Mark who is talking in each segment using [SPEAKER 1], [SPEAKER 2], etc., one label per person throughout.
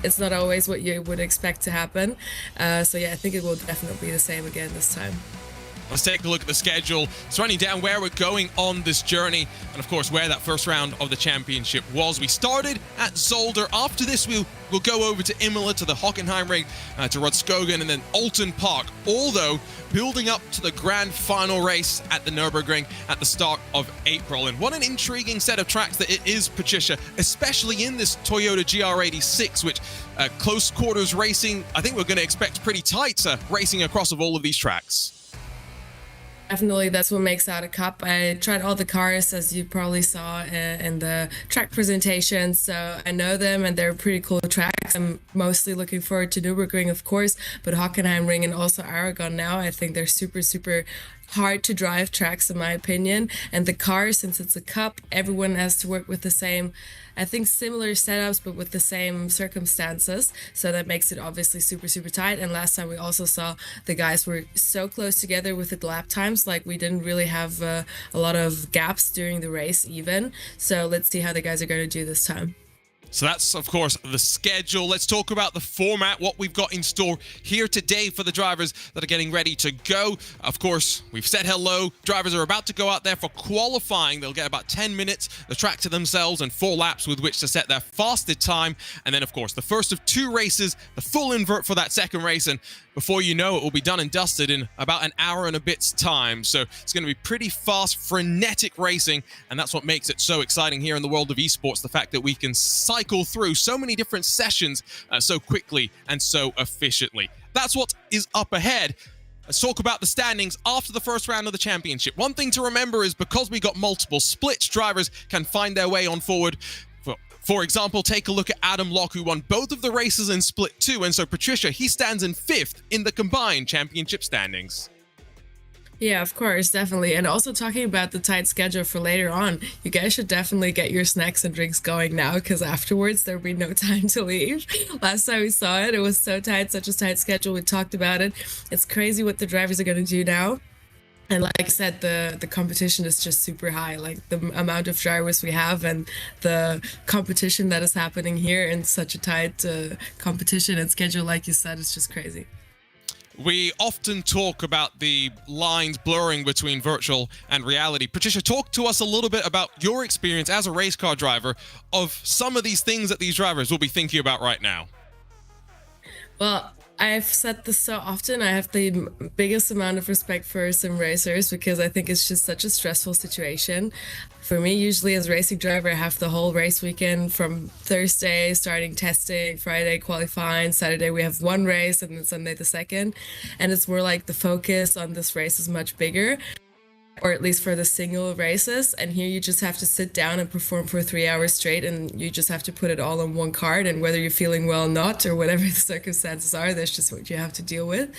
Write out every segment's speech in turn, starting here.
[SPEAKER 1] it's not always what you would expect to happen. So yeah, I think it will definitely be the same again this time.
[SPEAKER 2] Let's take a look at the schedule. It's running down where we're going on this journey, and of course where that first round of the championship was. We started at Zolder. After this, we'll go over to Imola, to the Hockenheimring, to Rudskogen, and then Oulton Park. All though building up to the grand final race at the Nürburgring at the start of April. And what an intriguing set of tracks that it is, Patricia, especially in this Toyota GR86, which close quarters racing, I think we're going to expect pretty tight racing across of all of these tracks.
[SPEAKER 1] Definitely, that's what makes out a cup. I tried all the cars, as you probably saw in the track presentation, so I know them and they're pretty cool tracks. I'm mostly looking forward to Nürburgring, of course, but Hockenheimring and also Aragon now, I think they're super, super hard to drive tracks in my opinion. And the cars, since it's a cup, everyone has to work with the same, I think, similar setups but with the same circumstances, so that makes it obviously super, super tight. And last time we also saw the guys were so close together with the lap times, like we didn't really have a lot of gaps during the race even. So let's see how the guys are going to do this time.
[SPEAKER 2] So that's, of course, the schedule. Let's talk about the format, what we've got in store here today for the drivers that are getting ready to go. Of course, we've said hello. Drivers are about to go out there for qualifying. They'll get about 10 minutes, the track to themselves, and 4 laps with which to set their fastest time. And then, of course, the first of 2 races, the full invert for that second race. And before you know it, will be done and dusted in about an hour and a bit's time. So it's going to be pretty fast, frenetic racing. And that's what makes it so exciting here in the world of esports, the fact that we can cycle through so many different sessions so quickly and so efficiently. That's what is up ahead. Let's talk about the standings after the first round of the championship. One thing to remember is because we got multiple splits, drivers can find their way on forward. For example, take a look at Adam Locke, who won both of the races in Split 2. And so, Patricia, he stands in 5th in the combined championship standings.
[SPEAKER 1] Yeah, of course, definitely. And also talking about the tight schedule for later on, you guys should definitely get your snacks and drinks going now, because afterwards there'll be no time to leave. Last time we saw it, it was so tight, such a tight schedule. We talked about it. It's crazy what the drivers are going to do now. And like I said, the competition is just super high. Like the amount of drivers we have and the competition that is happening here in such a tight competition and schedule, like you said, is just crazy.
[SPEAKER 2] We often talk about the lines blurring between virtual and reality. Patricia, talk to us a little bit about your experience as a race car driver of some of these things that these drivers will be thinking about right now.
[SPEAKER 1] Well, I've said this so often, I have the biggest amount of respect for sim racers because I think it's just such a stressful situation. For me, usually as a racing driver, I have the whole race weekend from Thursday, starting testing, Friday qualifying, Saturday we have 1 race, and then Sunday the second. And it's more like the focus on this race is much bigger, or at least for the single races. And here you just have to sit down and perform for 3 hours straight, and you just have to put it all on one card, and whether you're feeling well or not, or whatever the circumstances are, that's just what you have to deal with.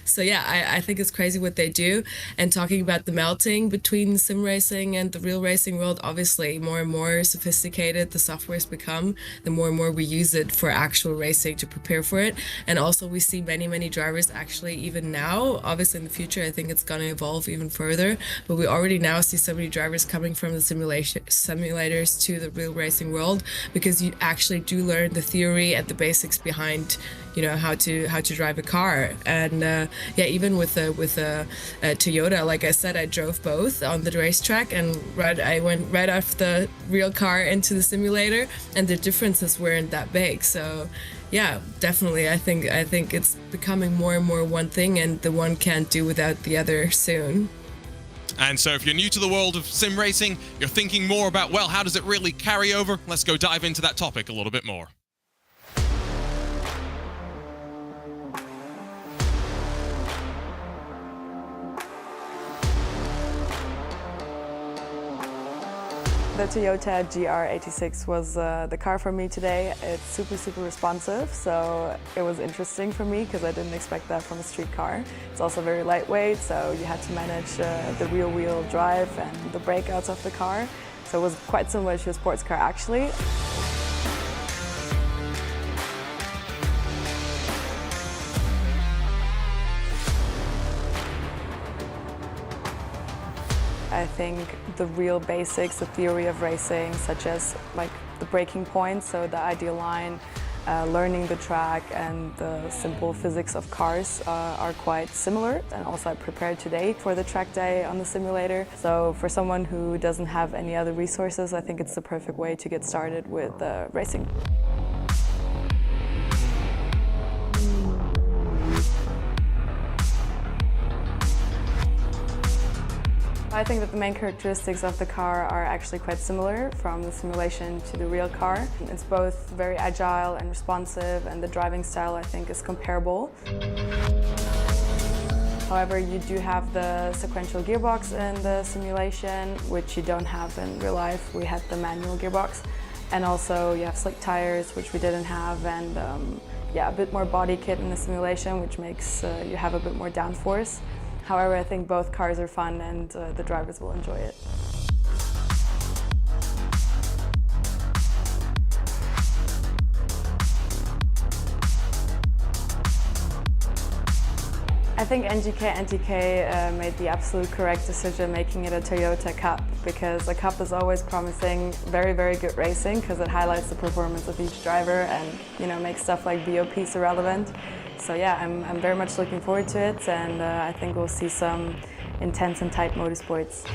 [SPEAKER 1] So yeah, I think it's crazy what they do. And talking about the melting between sim racing and the real racing world, obviously more and more sophisticated the software's become, the more and more we use it for actual racing to prepare for it. And also we see many drivers actually, even now, obviously in the future I think it's going to evolve even further, but we already now see so many drivers coming from the simulators to the real racing world, because you actually do learn the theory and the basics behind, you know, how to drive a car. And yeah, even with a Toyota, like I said, I drove both on the racetrack, and I went right off the real car into the simulator, and the differences weren't that big. So yeah, definitely, I think it's becoming more and more one thing, and the one can't do without the other soon.
[SPEAKER 2] And so if you're new to the world of sim racing, you're thinking more about, well, how does it really carry over? Let's go dive into that topic a little bit more.
[SPEAKER 3] The Toyota GR86 was the car for me today. It's super responsive, so it was interesting for me because I didn't expect that from a street car. It's also very lightweight, so you had to manage the rear-wheel drive and the breakouts of the car. So it was quite similar to a sports car actually. I think the real basics, the theory of racing, such as like the braking points, so the ideal line, learning the track and the simple physics of cars are quite similar. And also I prepared today for the track day on the simulator. So for someone who doesn't have any other resources, I think it's the perfect way to get started with racing. I think that the main characteristics of the car are actually quite similar from the simulation to the real car. It's both very agile and responsive, and the driving style I think is comparable. However, you do have the sequential gearbox in the simulation, which you don't have in real life. We had the manual gearbox. And also you have slick tires, which we didn't have, and a bit more body kit in the simulation, which makes you have a bit more downforce. However, I think both cars are fun and the drivers will enjoy it. I think NGK NTK made the absolute correct decision making it a Toyota Cup, because a Cup is always promising very, very good racing because it highlights the performance of each driver and makes stuff like BOPs irrelevant. So yeah, I'm very much looking forward to it, and I think we'll see some intense and tight motorsports.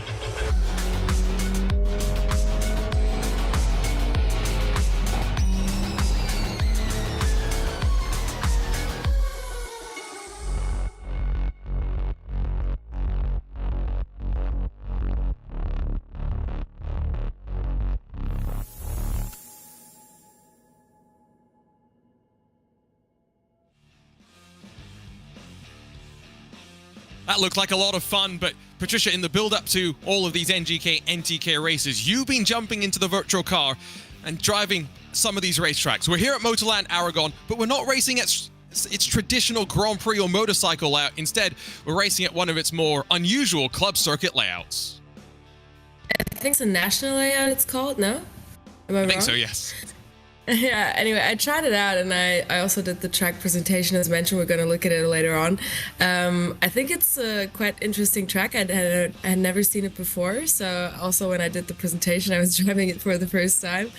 [SPEAKER 2] That looked like a lot of fun, but Patricia, in the build-up to all of these NGK NTK races, you've been jumping into the virtual car and driving some of these racetracks. We're here at Motorland Aragon, but we're not racing at its traditional Grand Prix or motorcycle layout. Instead, we're racing at one of its more unusual club circuit layouts.
[SPEAKER 1] I think it's a national layout it's called, no? Am I wrong?
[SPEAKER 2] I think so, yes.
[SPEAKER 1] Yeah, anyway, I tried it out, and I also did the track presentation. As mentioned, we're going to look at it later on. I think it's a quite interesting track. I had never seen it before, so also when I did the presentation, I was driving it for the first time.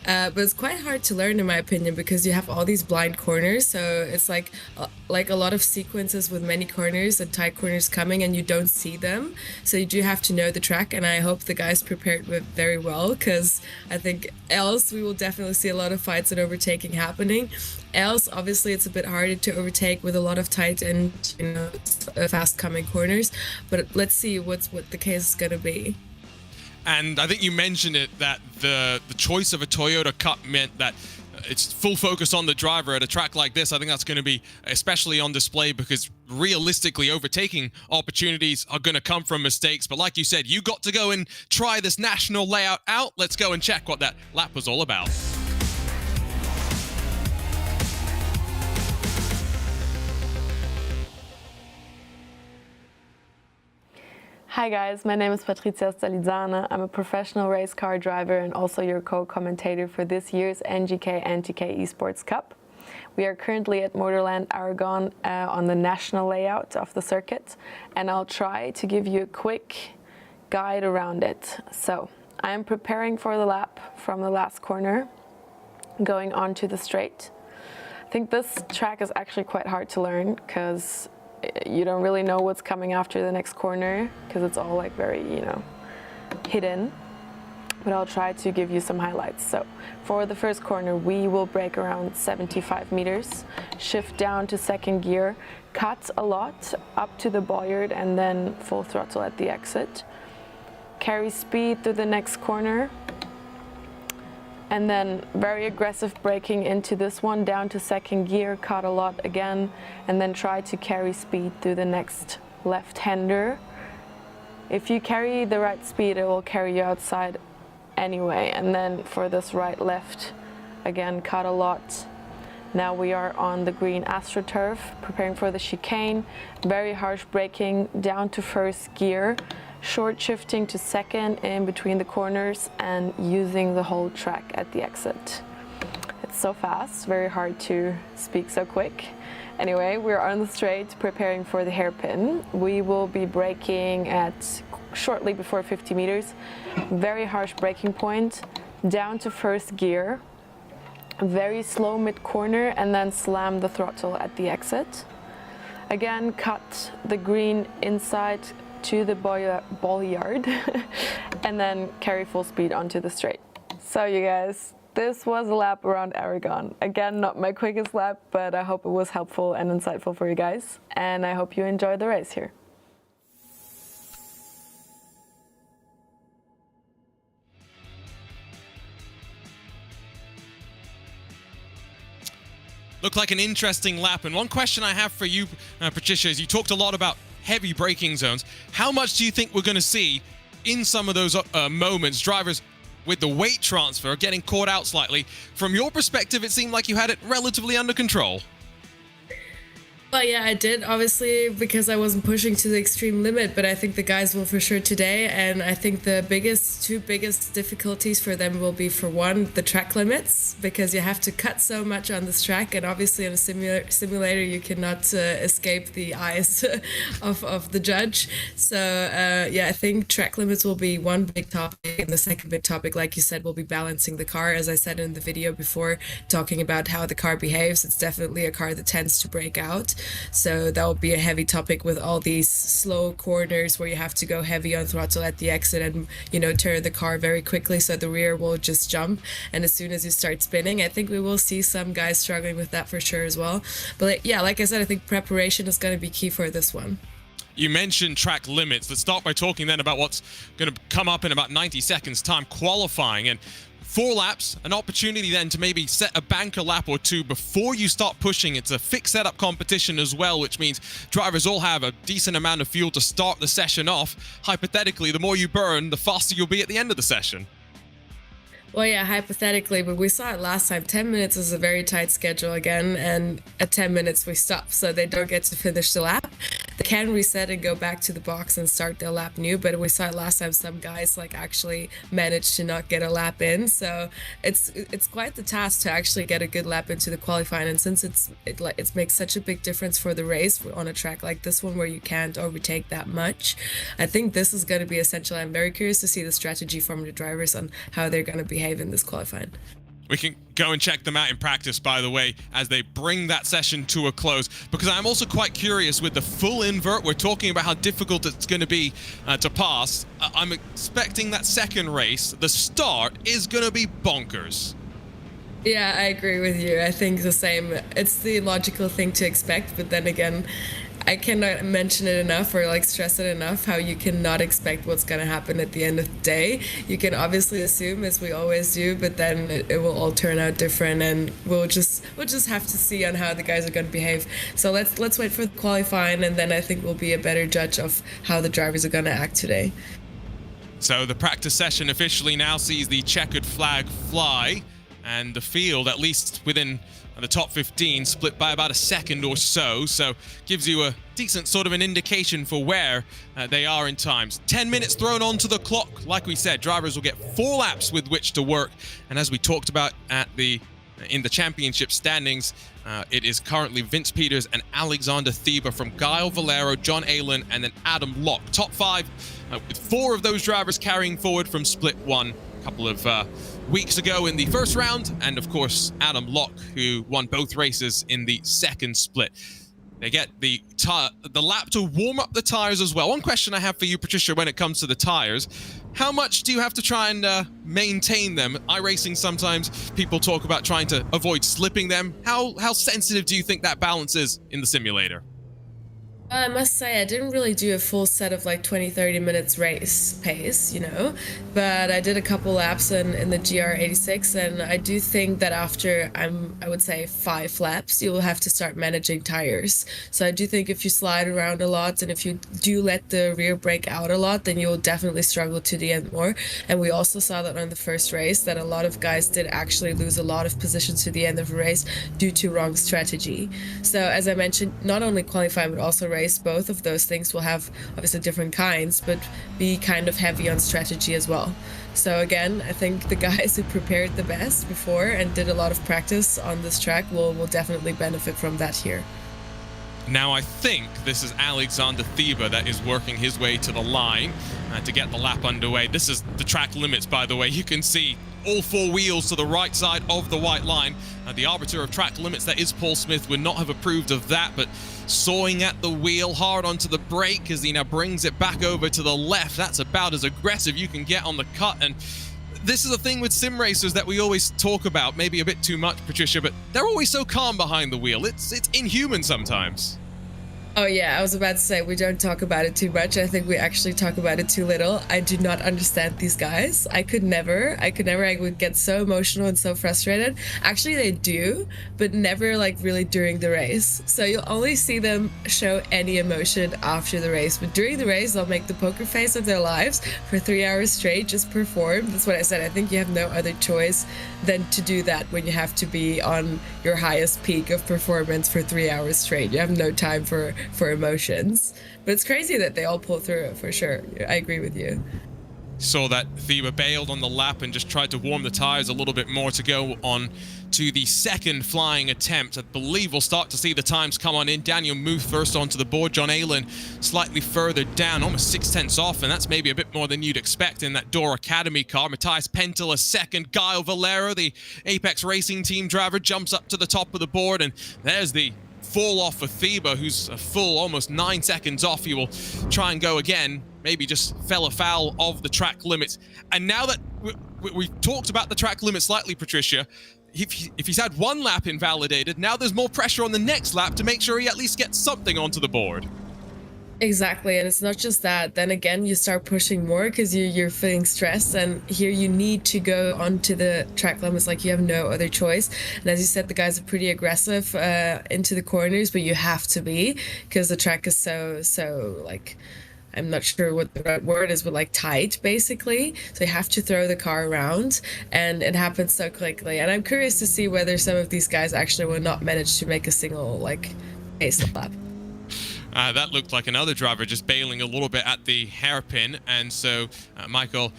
[SPEAKER 1] But it's quite hard to learn, in my opinion, because you have all these blind corners. So it's like a lot of sequences with many corners and tight corners coming, and you don't see them. So you do have to know the track, and I hope the guys prepared it very well, because I think else we will definitely see a lot of fights and overtaking happening. Else, obviously, it's a bit harder to overtake with a lot of tight and fast coming corners. But let's see what the case is going to be.
[SPEAKER 2] And I think you mentioned it, that the choice of a Toyota Cup meant that it's full focus on the driver at a track like this. I think that's going to be especially on display, because realistically overtaking opportunities are going to come from mistakes. But like you said, you got to go and try this national layout out. Let's go and check what that lap was all about.
[SPEAKER 3] Hi guys, my name is Patricia Stalizana. I'm a professional race car driver and also your co-commentator for this year's NGK NTK ESPORTS Cup. We are currently at Motorland Aragon on the national layout of the circuit, and I'll try to give you a quick guide around it. So, I am preparing for the lap from the last corner, going on to the straight. I think this track is actually quite hard to learn, because you don't really know what's coming after the next corner, because it's all like very, hidden. But I'll try to give you some highlights. So for the first corner, we will brake around 75 meters, shift down to second gear, cut a lot up to the bollard, and then full throttle at the exit. Carry speed through the next corner, and then very aggressive braking into this one, down to second gear, cut a lot again, and then try to carry speed through the next left-hander. If you carry the right speed, it will carry you outside anyway. And then for this right-left, again, cut a lot. Now we are on the green AstroTurf, preparing for the chicane. Very harsh braking down to first gear. Short shifting to second in between the corners and using the whole track at the exit. It's so fast, very hard to speak so quick. Anyway, we're on the straight preparing for the hairpin. We will be braking at shortly before 50 meters. Very harsh braking point, down to first gear. very slow mid-corner and then slam the throttle at the exit. Again, cut the green inside to the ball yard and then carry full speed onto the straight. So you guys, this was a lap around Aragon. Again, not my quickest lap, but I hope it was helpful and insightful for you guys. And I hope you enjoyed the race here.
[SPEAKER 2] Looked like an interesting lap. And one question I have for you, Patricia, is you talked a lot about heavy braking zones. How much do you think we're going to see in some of those moments, drivers with the weight transfer getting caught out slightly? From your perspective, it seemed like you had it relatively under control.
[SPEAKER 1] Well, yeah, I did, obviously, because I wasn't pushing to the extreme limit, but I think the guys will for sure today. And I think the two biggest difficulties for them will be, for one, the track limits, because you have to cut so much on this track. And obviously in a simulator, you cannot escape the eyes of the judge. So, yeah, I think track limits will be one big topic. And the second big topic, like you said, will be balancing the car. As I said in the video before, talking about how the car behaves, it's definitely a car that tends to break out. So that will be a heavy topic with all these slow corners where you have to go heavy on throttle at the exit and, you know, turn the car very quickly so the rear will just jump. And as soon as you start spinning, I think we will see some guys struggling with that for sure as well. But yeah, like I said, I think preparation is going to be key for this one.
[SPEAKER 2] You mentioned track limits. Let's start by talking then about what's going to come up in about 90 seconds time, qualifying. And 4 laps, an opportunity then to maybe set a banker lap or two before you start pushing. It's a fixed setup competition as well, which means drivers all have a decent amount of fuel to start the session off. Hypothetically, the more you burn, the faster you'll be at the end of the session.
[SPEAKER 1] Well, yeah, hypothetically, but we saw it last time. 10 minutes is a very tight schedule again, and at 10 minutes we stop, so they don't get to finish the lap. They can reset and go back to the box and start their lap new, but we saw it last time. Some guys like actually managed to not get a lap in, so it's quite the task to actually get a good lap into the qualifying. And since it makes such a big difference for the race on a track like this one where you can't overtake that much, I think this is going to be essential. I'm very curious to see the strategy from the drivers on how they're going to behave in this qualifying.
[SPEAKER 2] We can go and check them out in practice, by the way, as they bring that session to a close, because I'm also quite curious with the full invert. We're talking about how difficult it's going to be to pass. I'm expecting that second race, the start is going to be bonkers.
[SPEAKER 1] Yeah, I agree with you. I think the same. It's the logical thing to expect, but then again, I cannot mention it enough or like stress it enough how you cannot expect what's going to happen at the end of the day. You can obviously assume, as we always do, but then it will all turn out different, and we'll just have to see on how the guys are going to behave. So let's wait for the qualifying, and then I think we'll be a better judge of how the drivers are going to act today.
[SPEAKER 2] So the practice session officially now sees the checkered flag fly, and the field, at least within the top 15, split by about a second or so. So gives you a decent sort of an indication for where they are in times. 10 minutes thrown onto the clock. Like we said, drivers will get 4 laps with which to work. And as we talked about in the championship standings, it is currently Vince Peters and Alexander Thieber from Guile Valero, John Aylen, and then Adam Locke. Top 5, with 4 of those drivers carrying forward from split 1 a couple of weeks ago in the first round, and of course Adam Locke, who won both races in the second split. They get the lap to warm up the tires as well. One question I have for you, Patricia, when it comes to the tires, how much do you have to try and maintain them? iRacing, sometimes people talk about trying to avoid slipping them. How sensitive do you think that balance is in the simulator?
[SPEAKER 1] I must say I didn't really do a full set of like 20-30 minutes race pace, you know, but I did a couple laps in the GR86, and I do think that after I would say 5 laps, you will have to start managing tires. So I do think if you slide around a lot and if you do let the rear brake out a lot, then you'll definitely struggle to the end more. And we also saw that on the first race that a lot of guys did actually lose a lot of positions to the end of the race due to wrong strategy. So as I mentioned, not only qualifying but also race, both of those things will have obviously different kinds, but be kind of heavy on strategy as well. So again, I think the guys who prepared the best before and did a lot of practice on this track will definitely benefit from that here.
[SPEAKER 2] Now I think this is Alexander Thieber that is working his way to the line to get the lap underway. This is the track limits, by the way. You can see all four wheels to the right side of the white line. The arbiter of track limits, that is Paul Smith, would not have approved of that, but sawing at the wheel hard onto the brake as he now brings it back over to the left. That's about as aggressive you can get on the cut. And this is the thing with sim racers that we always talk about, maybe a bit too much, Patricia, but they're always so calm behind the wheel. It's inhuman sometimes.
[SPEAKER 1] Oh yeah, I was about to say we don't talk about it too much. I think we actually talk about it too little. I do not understand these guys. I could never. I would get so emotional and so frustrated. Actually, they do, but never like really during the race. So you'll only see them show any emotion after the race. But during the race, they'll make the poker face of their lives for 3 hours straight, just perform. That's what I said. I think you have no other choice than to do that when you have to be on your highest peak of performance for 3 hours straight. You have no time for emotions. But it's crazy that they all pull through it, for sure. I agree with you.
[SPEAKER 2] Saw that Theba bailed on the lap and just tried to warm the tires a little bit more to go on to the second flying attempt. I believe we'll start to see the times come on in. Daniel Muth first onto the board. John Aylan slightly further down, almost 6/10 off, and that's maybe a bit more than you'd expect in that Door Academy car. Matthias Pentel second. Guile Valero, the Apex Racing Team driver, jumps up to the top of the board, and there's the fall off for Theba, who's a full almost 9 seconds off. He will try and go again, maybe just fell afoul of the track limits. And now that we've talked about the track limit slightly, Patricia, if he's had one lap invalidated, now there's more pressure on the next lap to make sure he at least gets something onto the board.
[SPEAKER 1] Exactly, and it's not just that. Then again, you start pushing more because you're feeling stressed, and here you need to go onto the track limits, like you have no other choice. And as you said, the guys are pretty aggressive into the corners, but you have to be, because the track is so like, I'm not sure what the right word is, but like tight, basically. So you have to throw the car around, and it happens so quickly. And I'm curious to see whether some of these guys actually will not manage to make a single like pace lap.
[SPEAKER 2] That looked like another driver just bailing a little bit at the hairpin, and so Michael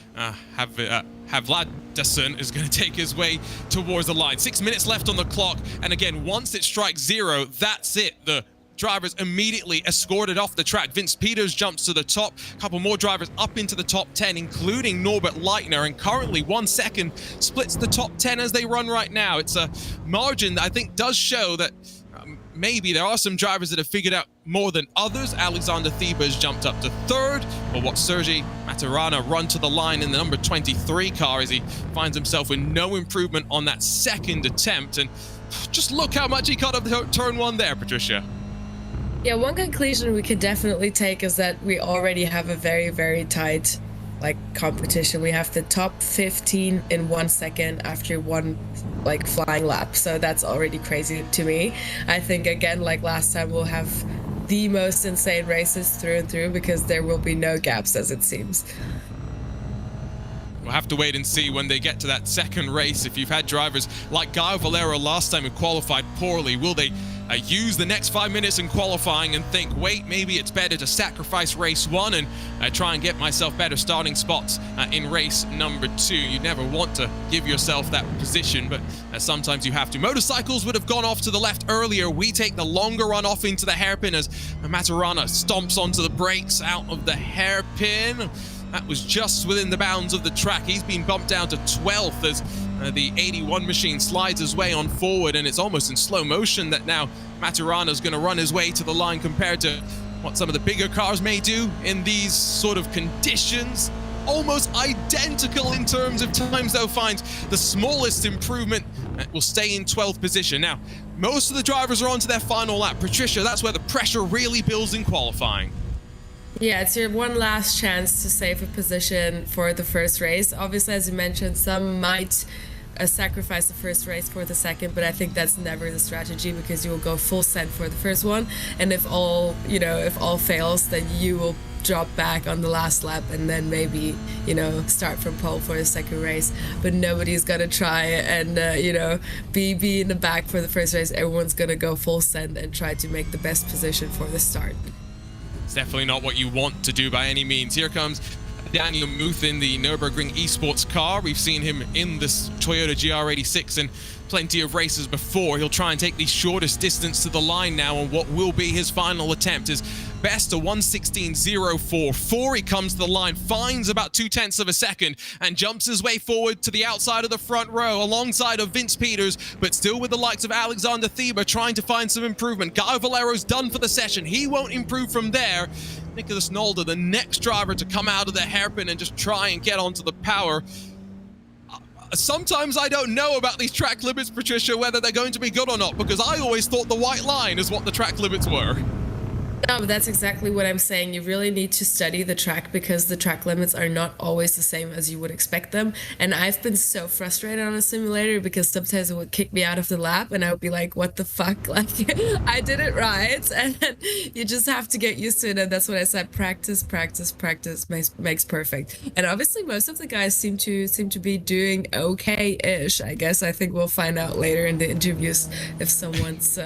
[SPEAKER 2] Havladson is going to take his way towards the line. 6 minutes left on the clock, and again, once it strikes zero, that's it. The drivers immediately escorted off the track. Vince Peters jumps to the top. A couple more drivers up into the top 10, including Norbert Leitner, and currently 1 second splits the top 10 as they run right now. It's a margin that I think does show that maybe there are some drivers that have figured out more than others. Alexander Theba has jumped up to third, but what Sergei Maturana run to the line in the number 23 car as he finds himself with no improvement on that second attempt. And just look how much he cut up turn one there, Patricia.
[SPEAKER 1] Yeah, one conclusion we could definitely take is that we already have a very, very tight competition. We have the top 15 in 1 second after one flying lap, so that's already crazy to me. I think again, like last time, we'll have the most insane races through and through because there will be no gaps, as it seems.
[SPEAKER 2] We'll have to wait and see when they get to that second race. If you've had drivers like Guile Valero last time who qualified poorly, will they use the next 5 minutes in qualifying and think, wait, maybe it's better to sacrifice race one and try and get myself better starting spots in race number 2. You never want to give yourself that position, but sometimes you have to. Motorcycles would have gone off to the left earlier. We take the longer run off into the hairpin as Maturana stomps onto the brakes out of the hairpin. That was just within the bounds of the track. He's been bumped down to 12th as the 81 machine slides his way on forward, and it's almost in slow motion that now Maturana's going to run his way to the line compared to what some of the bigger cars may do in these sort of conditions. Almost identical in terms of times, though, finds the smallest improvement will stay in 12th position. Now, most of the drivers are on to their final lap. Patricia, that's where the pressure really builds in qualifying.
[SPEAKER 1] Yeah, it's your one last chance to save a position for the first race. Obviously, as you mentioned, some might sacrifice the first race for the second, but I think that's never the strategy because you will go full send for the first one, and if all fails, then you will drop back on the last lap and then maybe start from pole for the second race. But nobody's gonna try and be in the back for the first race. Everyone's gonna go full send and try to make the best position for the start.
[SPEAKER 2] It's definitely not what you want to do by any means. Here comes Daniel Muth in the Nürburgring Esports car. We've seen him in this Toyota GR86 in plenty of races before. He'll try and take the shortest distance to the line now on what will be his final attempt as best of 1:16.044. He comes to the line, finds about 0.2 of a second, and jumps his way forward to the outside of the front row alongside of Vince Peters, but still with the likes of Alexander Thieber trying to find some improvement. Guy Valero's done for the session. He won't improve from there. Nicholas Nolder, the next driver to come out of the hairpin and just try and get onto the power. Sometimes I don't know about these track limits, Patricia, whether they're going to be good or not, because I always thought the white line is what the track limits were.
[SPEAKER 1] No, but that's exactly what I'm saying. You really need to study the track because the track limits are not always the same as you would expect them. And I've been so frustrated on a simulator because sometimes it would kick me out of the lap and I would be like, what the fuck? Like, I did it right. And you just have to get used to it. And that's what I said. Practice, practice, practice makes perfect. And obviously most of the guys seem to be doing okay-ish. I guess I think we'll find out later in the interviews if someone's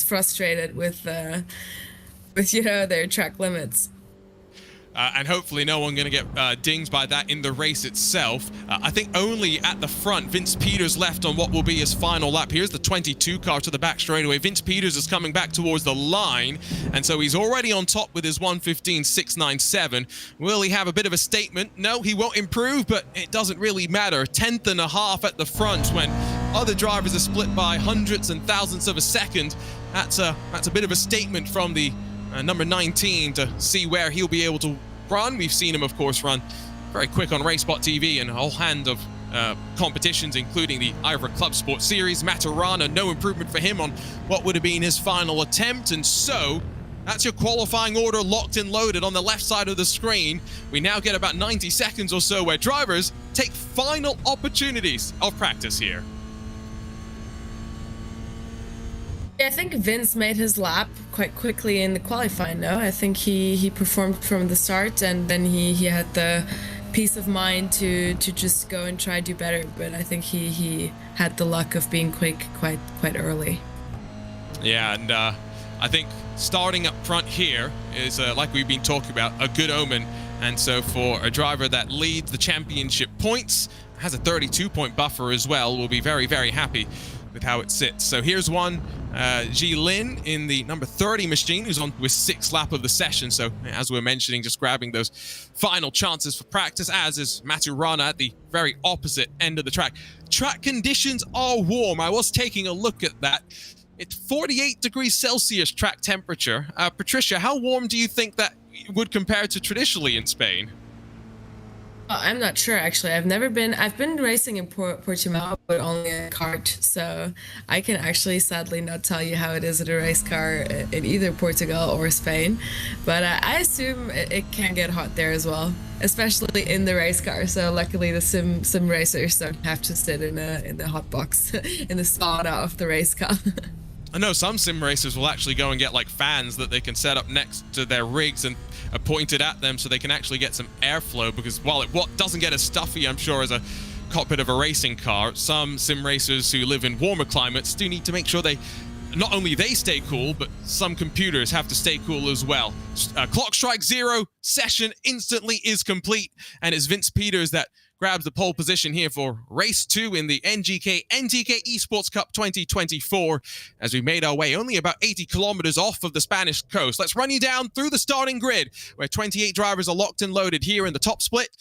[SPEAKER 1] frustrated with their track limits.
[SPEAKER 2] And hopefully no one going to get dinged by that in the race itself. I think only at the front, Vince Peters left on what will be his final lap. Here's the 22 car to the back straightaway. Vince Peters is coming back towards the line, and so he's already on top with his 1:15.697. Will he have a bit of a statement? No, he won't improve, but it doesn't really matter. 1/10.5 at the front when other drivers are split by hundredths and thousandths of a second. That's a bit of a statement from the number 19 to see where he'll be able to run. We've seen him, of course, run very quick on RaceSpot TV and a whole hand of competitions, including the Ivor Club Sport Series. Maturana, no improvement for him on what would have been his final attempt. And so that's your qualifying order locked and loaded on the left side of the screen. We now get about 90 seconds or so where drivers take final opportunities of practice here.
[SPEAKER 1] I think Vince made his lap quite quickly in the qualifying, no? I think he performed from the start, and then he had the peace of mind to just go and try to do better. But I think he had the luck of being quick quite early.
[SPEAKER 2] Yeah, and I think starting up front here is, like we've been talking about, a good omen. And so for a driver that leads the championship points, has a 32-point buffer as well, we'll be very, very happy with how it sits. So here's one, Ji Lin in the number 30 machine, who's on with 6th lap of the session. So as we're mentioning, just grabbing those final chances for practice, as is Maturana at the very opposite end of the track. Track conditions are warm. I was taking a look at that. It's 48 degrees Celsius track temperature. Patricia, how warm do you think that would compare to traditionally in Spain?
[SPEAKER 1] I'm not sure, actually. I've been racing in Portimao, but only a kart, so I can actually sadly not tell you how it is at a race car in either Portugal or Spain, but I assume it can get hot there as well, especially in the race car. So luckily the sim racers don't have to sit in the hot box in the sauna of the race car.
[SPEAKER 2] I know some sim racers will actually go and get like fans that they can set up next to their rigs and pointed at them so they can actually get some airflow, because while it doesn't get as stuffy, I'm sure, as a cockpit of a racing car, some sim racers who live in warmer climates do need to make sure not only they stay cool, but some computers have to stay cool as well. Clock strike 0, session instantly is complete, and it's Vince Peters that grabs the pole position here for race 2 in the NGK NTK ESPORTS Cup 2024, as we made our way only about 80 kilometers off of the Spanish coast. Let's run you down through the starting grid, where 28 drivers are locked and loaded here in the top split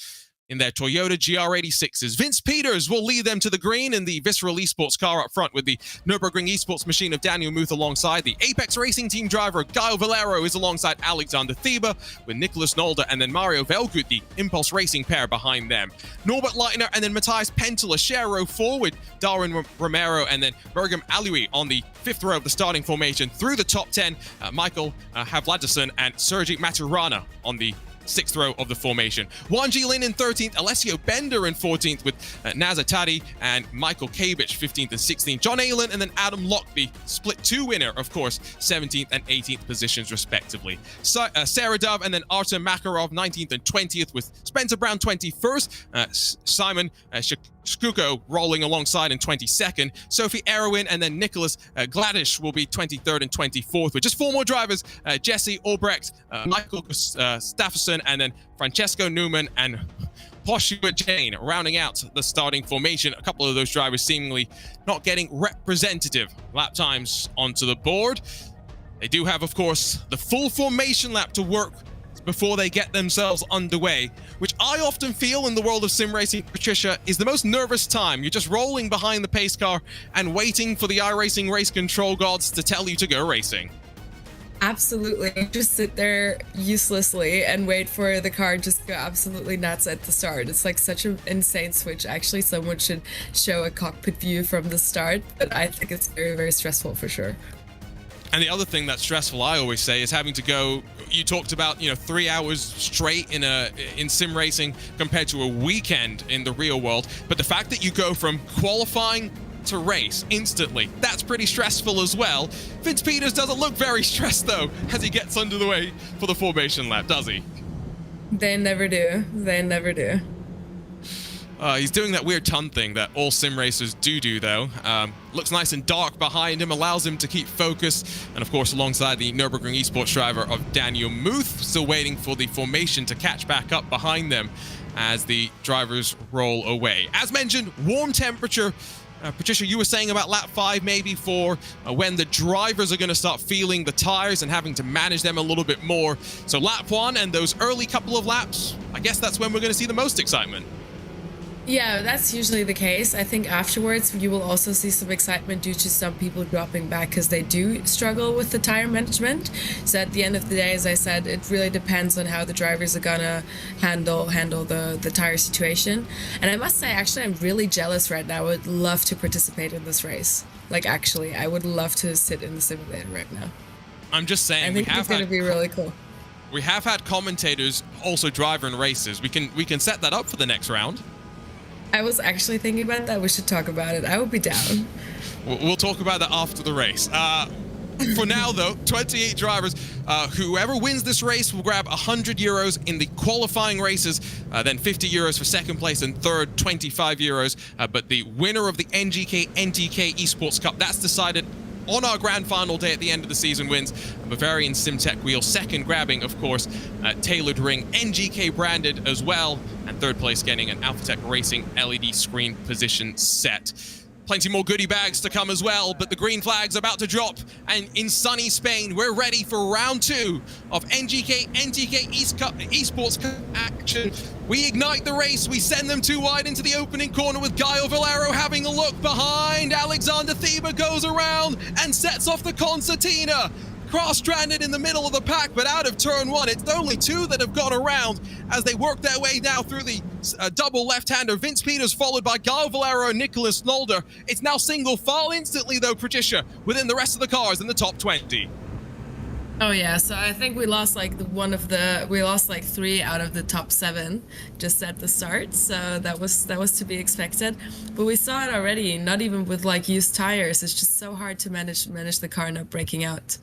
[SPEAKER 2] in their Toyota GR86s. Vince Peters will lead them to the green in the Visceral Esports car up front, with the Nürburgring Esports machine of Daniel Muth alongside. The Apex Racing Team driver Guy Valero is alongside Alexander Thieber, with Nicholas Nolder and then Mario Velgut, the Impulse Racing pair, behind them. Norbert Leitner and then Matthias Penteler share row 4, with Darwin Romero and then Bergam Alioui on the 5th row of the starting formation. Through the top 10, Michael Havladison and Sergi Maturana on the 6th row of the formation. Juan Ji Lin in 13th, Alessio Bender in 14th, with Nazar Tadi and Michael Kabich 15th and 16th. John Aylen and then Adam Locke, the split 2 winner, of course, 17th and 18th positions respectively. Sarah Dove and then Artem Makarov 19th and 20th, with Spencer Brown 21st, Simon Shkuko rolling alongside in 22nd, Sophie Erwin and then Nicholas Gladish will be 23rd and 24th, with just 4 more drivers, Jesse Albrecht, Michael Stafferson, and then Francesco Newman and Joshua Jane rounding out the starting formation. A couple of those drivers seemingly not getting representative lap times onto the board. They do have, of course, the full formation lap to work before they get themselves underway, which I often feel in the world of sim racing, Patricia, is the most nervous time. You're just rolling behind the pace car and waiting for the iRacing race control gods to tell you to go racing.
[SPEAKER 1] Absolutely. Just sit there uselessly and wait for the car just to go absolutely nuts at the start. It's like such an insane switch. Actually, someone should show a cockpit view from the start, but I think it's very, very stressful for sure.
[SPEAKER 2] And the other thing that's stressful, I always say, is having to go. You talked about 3 hours straight in sim racing compared to a weekend in the real world. But the fact that you go from qualifying to race instantly, that's pretty stressful as well. Vince Peters doesn't look very stressed though as he gets under the way for the formation lap, does he?
[SPEAKER 1] They never do. They never do.
[SPEAKER 2] He's doing that weird ton thing that all sim racers do though. Looks nice and dark behind him, allows him to keep focus. And of course, alongside the Nürburgring esports driver of Daniel Muth, still waiting for the formation to catch back up behind them as the drivers roll away. As mentioned, warm temperature. Patricia, you were saying about lap 5 maybe for when the drivers are going to start feeling the tires and having to manage them a little bit more. So lap 1 and those early couple of laps, I guess that's when we're going to see the most excitement.
[SPEAKER 1] Yeah, that's usually the case. I think afterwards you will also see some excitement due to some people dropping back because they do struggle with the tire management. So at the end of the day, as I said, it really depends on how the drivers are gonna handle the tire situation. And I must say, actually, I'm really jealous right now. I would love to participate in this race. Like, actually, I would love to sit in the simulator right now.
[SPEAKER 2] I'm just saying,
[SPEAKER 1] I think it's gonna be really cool.
[SPEAKER 2] We have had commentators also drive in races. We can set that up for the next round.
[SPEAKER 1] I was actually thinking about that. We should talk about it. I would be down.
[SPEAKER 2] We'll talk about that after the race. For now, though, 28 drivers. Whoever wins this race will grab 100 euros in the qualifying races, then 50 euros for second place and third, 25 euros. But the winner of the NGK NTK ESPORTS Cup, that's decided on our grand final day at the end of the season, wins a Bavarian SimTech wheel, second grabbing, of course, tailored ring, NGK branded as well, and third place getting an AlphaTech Racing LED screen position set. Plenty more goodie bags to come as well, but the green flag's about to drop, and in sunny Spain, we're ready for round 2 of NGK NTK ESPORTS Cup action. We ignite the race, we send them too wide into the opening corner with Gaio Valero having a look behind. Alexander Thieber goes around and sets off the concertina. Cross-stranded in the middle of the pack, but out of turn 1. It's only 2 that have gone around as they work their way now through the double left-hander. Vince Peters followed by Gaio Valero and Nicholas Nolder. It's now single file instantly, though, Patricia, within the rest of the cars in the top 20.
[SPEAKER 1] Oh yeah, so I think we lost like 3 out of the top 7 just at the start, so that was to be expected. But we saw it already, not even with like used tires. It's just so hard to manage the car not breaking out.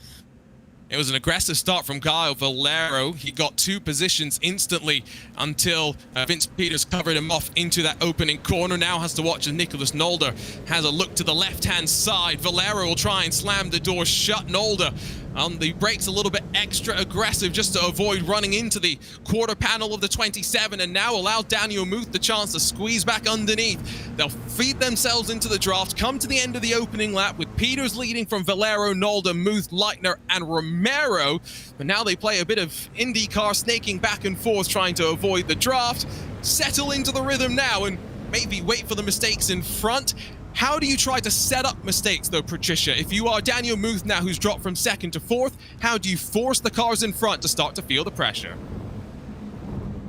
[SPEAKER 2] It was an aggressive start from Gaio Valero. He got 2 positions instantly until Vince Peters covered him off into that opening corner. Now has to watch as Nicholas Nolder has a look to the left-hand side. Valero will try and slam the door shut. Nolder on the brakes a little bit extra aggressive just to avoid running into the quarter panel of the 27, and now allow Daniel Muth the chance to squeeze back underneath. They'll feed themselves into the draft, come to the end of the opening lap with Peters leading from Valero, Nolder, Muth, Leitner, and Romero. But now they play a bit of IndyCar, snaking back and forth, trying to avoid the draft, settle into the rhythm now, and maybe wait for the mistakes in front. How do you try to set up mistakes, though, Patricia? If you are Daniel Muth now, who's dropped from 2nd to 4th, how do you force the cars in front to start to feel the pressure?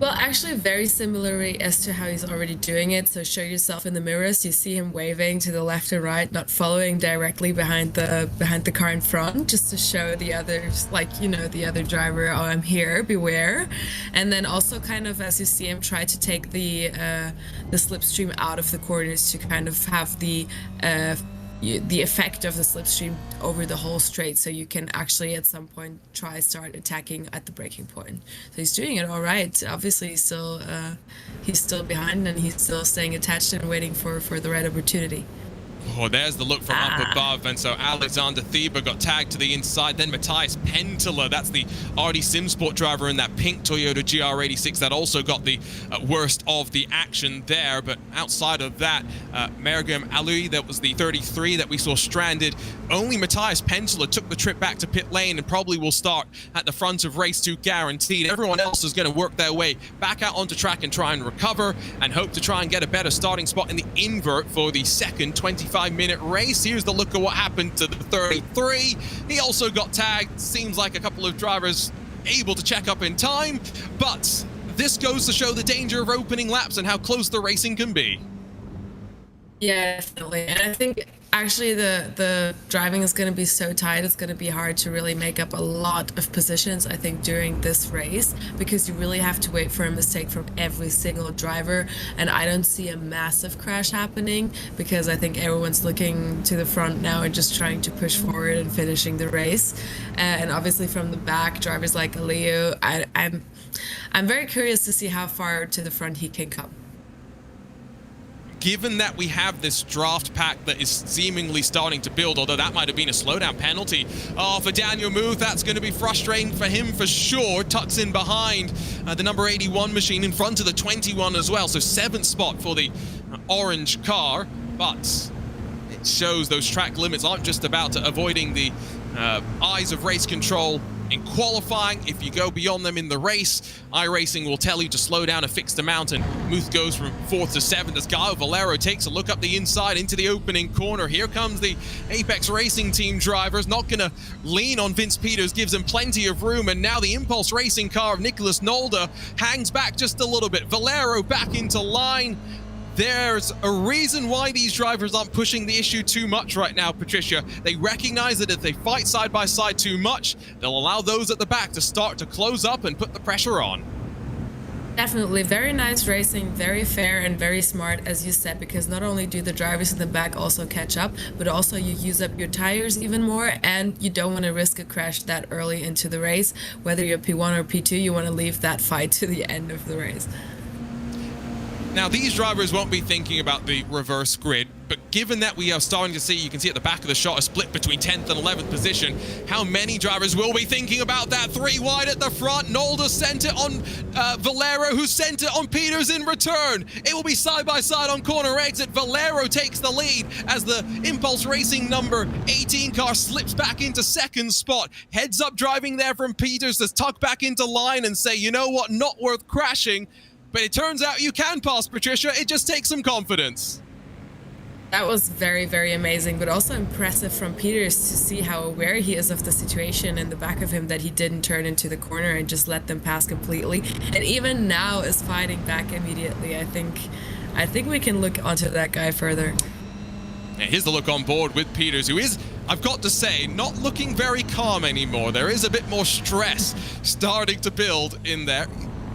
[SPEAKER 1] Well, actually very similarly as to how he's already doing it. So show yourself in the mirrors. You see him waving to the left and right, not following directly behind the car in front, just to show the others, like, the other driver, oh, I'm here, beware. And then also kind of, as you see him, try to take the slipstream out of the corners to kind of have the effect of the slipstream over the whole straight, so you can actually at some point start attacking at the braking point. So he's doing it all right. Obviously he's still behind, and he's still staying attached and waiting for the right opportunity.
[SPEAKER 2] Oh, there's the look from up above, and so Alexander Thieber got tagged to the inside. Then Matthias Penteler, that's the RD SimSport driver in that pink Toyota GR86, that also got the worst of the action there. But outside of that, Mergem Alui, that was the 33 that we saw stranded. Only Matthias Penteler took the trip back to pit lane and probably will start at the front of race 2 guaranteed. Everyone else is going to work their way back out onto track and try and recover and hope to try and get a better starting spot in the invert for the second 25-minute race. Here's the look at what happened to the 33. He also got tagged. Seems like a couple of drivers able to check up in time, but this goes to show the danger of opening laps and how close the racing can be.
[SPEAKER 1] Yeah, definitely. And I think actually the driving is going to be so tight, it's going to be hard to really make up a lot of positions, I think, during this race, because you really have to wait for a mistake from every single driver. And I don't see a massive crash happening because I think everyone's looking to the front now and just trying to push forward and finishing the race. And obviously from the back, drivers like Aliu, I'm very curious to see how far to the front he can come.
[SPEAKER 2] Given that we have this draft pack that is seemingly starting to build, although that might have been a slowdown penalty. Oh, for Daniel Muth, that's going to be frustrating for him for sure. Tucks in behind the number 81 machine, in front of the 21 as well. So 7th spot for the orange car, but it shows those track limits aren't just about avoiding the eyes of race control in qualifying. If you go beyond them in the race, iRacing will tell you to slow down a fixed amount, and Muth goes from 4th to 7th as Gaio Valero takes a look up the inside into the opening corner. Here comes the Apex Racing Team drivers, not gonna lean on Vince Peters, gives him plenty of room, and now the Impulse Racing car of Nicholas Nolde hangs back just a little bit. Valero back into line. There's a reason why these drivers aren't pushing the issue too much right now, Patricia. They recognize that if they fight side by side too much, they'll allow those at the back to start to close up and put the pressure on.
[SPEAKER 1] Definitely very nice racing, very fair and very smart, as you said, because not only do the drivers in the back also catch up, but also you use up your tires even more, and you don't want to risk a crash that early into the race. Whether you're P1 or P2, you want to leave that fight to the end of the race.
[SPEAKER 2] Now, these drivers won't be thinking about the reverse grid, but given that we are starting to see, you can see at the back of the shot, a split between 10th and 11th position, how many drivers will be thinking about that 3 wide at the front? Nolde sent it on Valero, who sent it on Peters in return. It will be side by side on corner exit. Valero takes the lead as the Impulse Racing number 18 car slips back into 2nd spot. Heads up driving there from Peters to tuck back into line and say, you know what, not worth crashing. But it turns out you can pass, Patricia. It just takes some confidence.
[SPEAKER 1] That was very, very amazing, but also impressive from Peters to see how aware he is of the situation in the back of him, that he didn't turn into the corner and just let them pass completely. And even now is fighting back immediately. I think we can look onto that guy further.
[SPEAKER 2] Yeah, here's the look on board with Peters, who is, I've got to say, not looking very calm anymore. There is a bit more stress starting to build in there.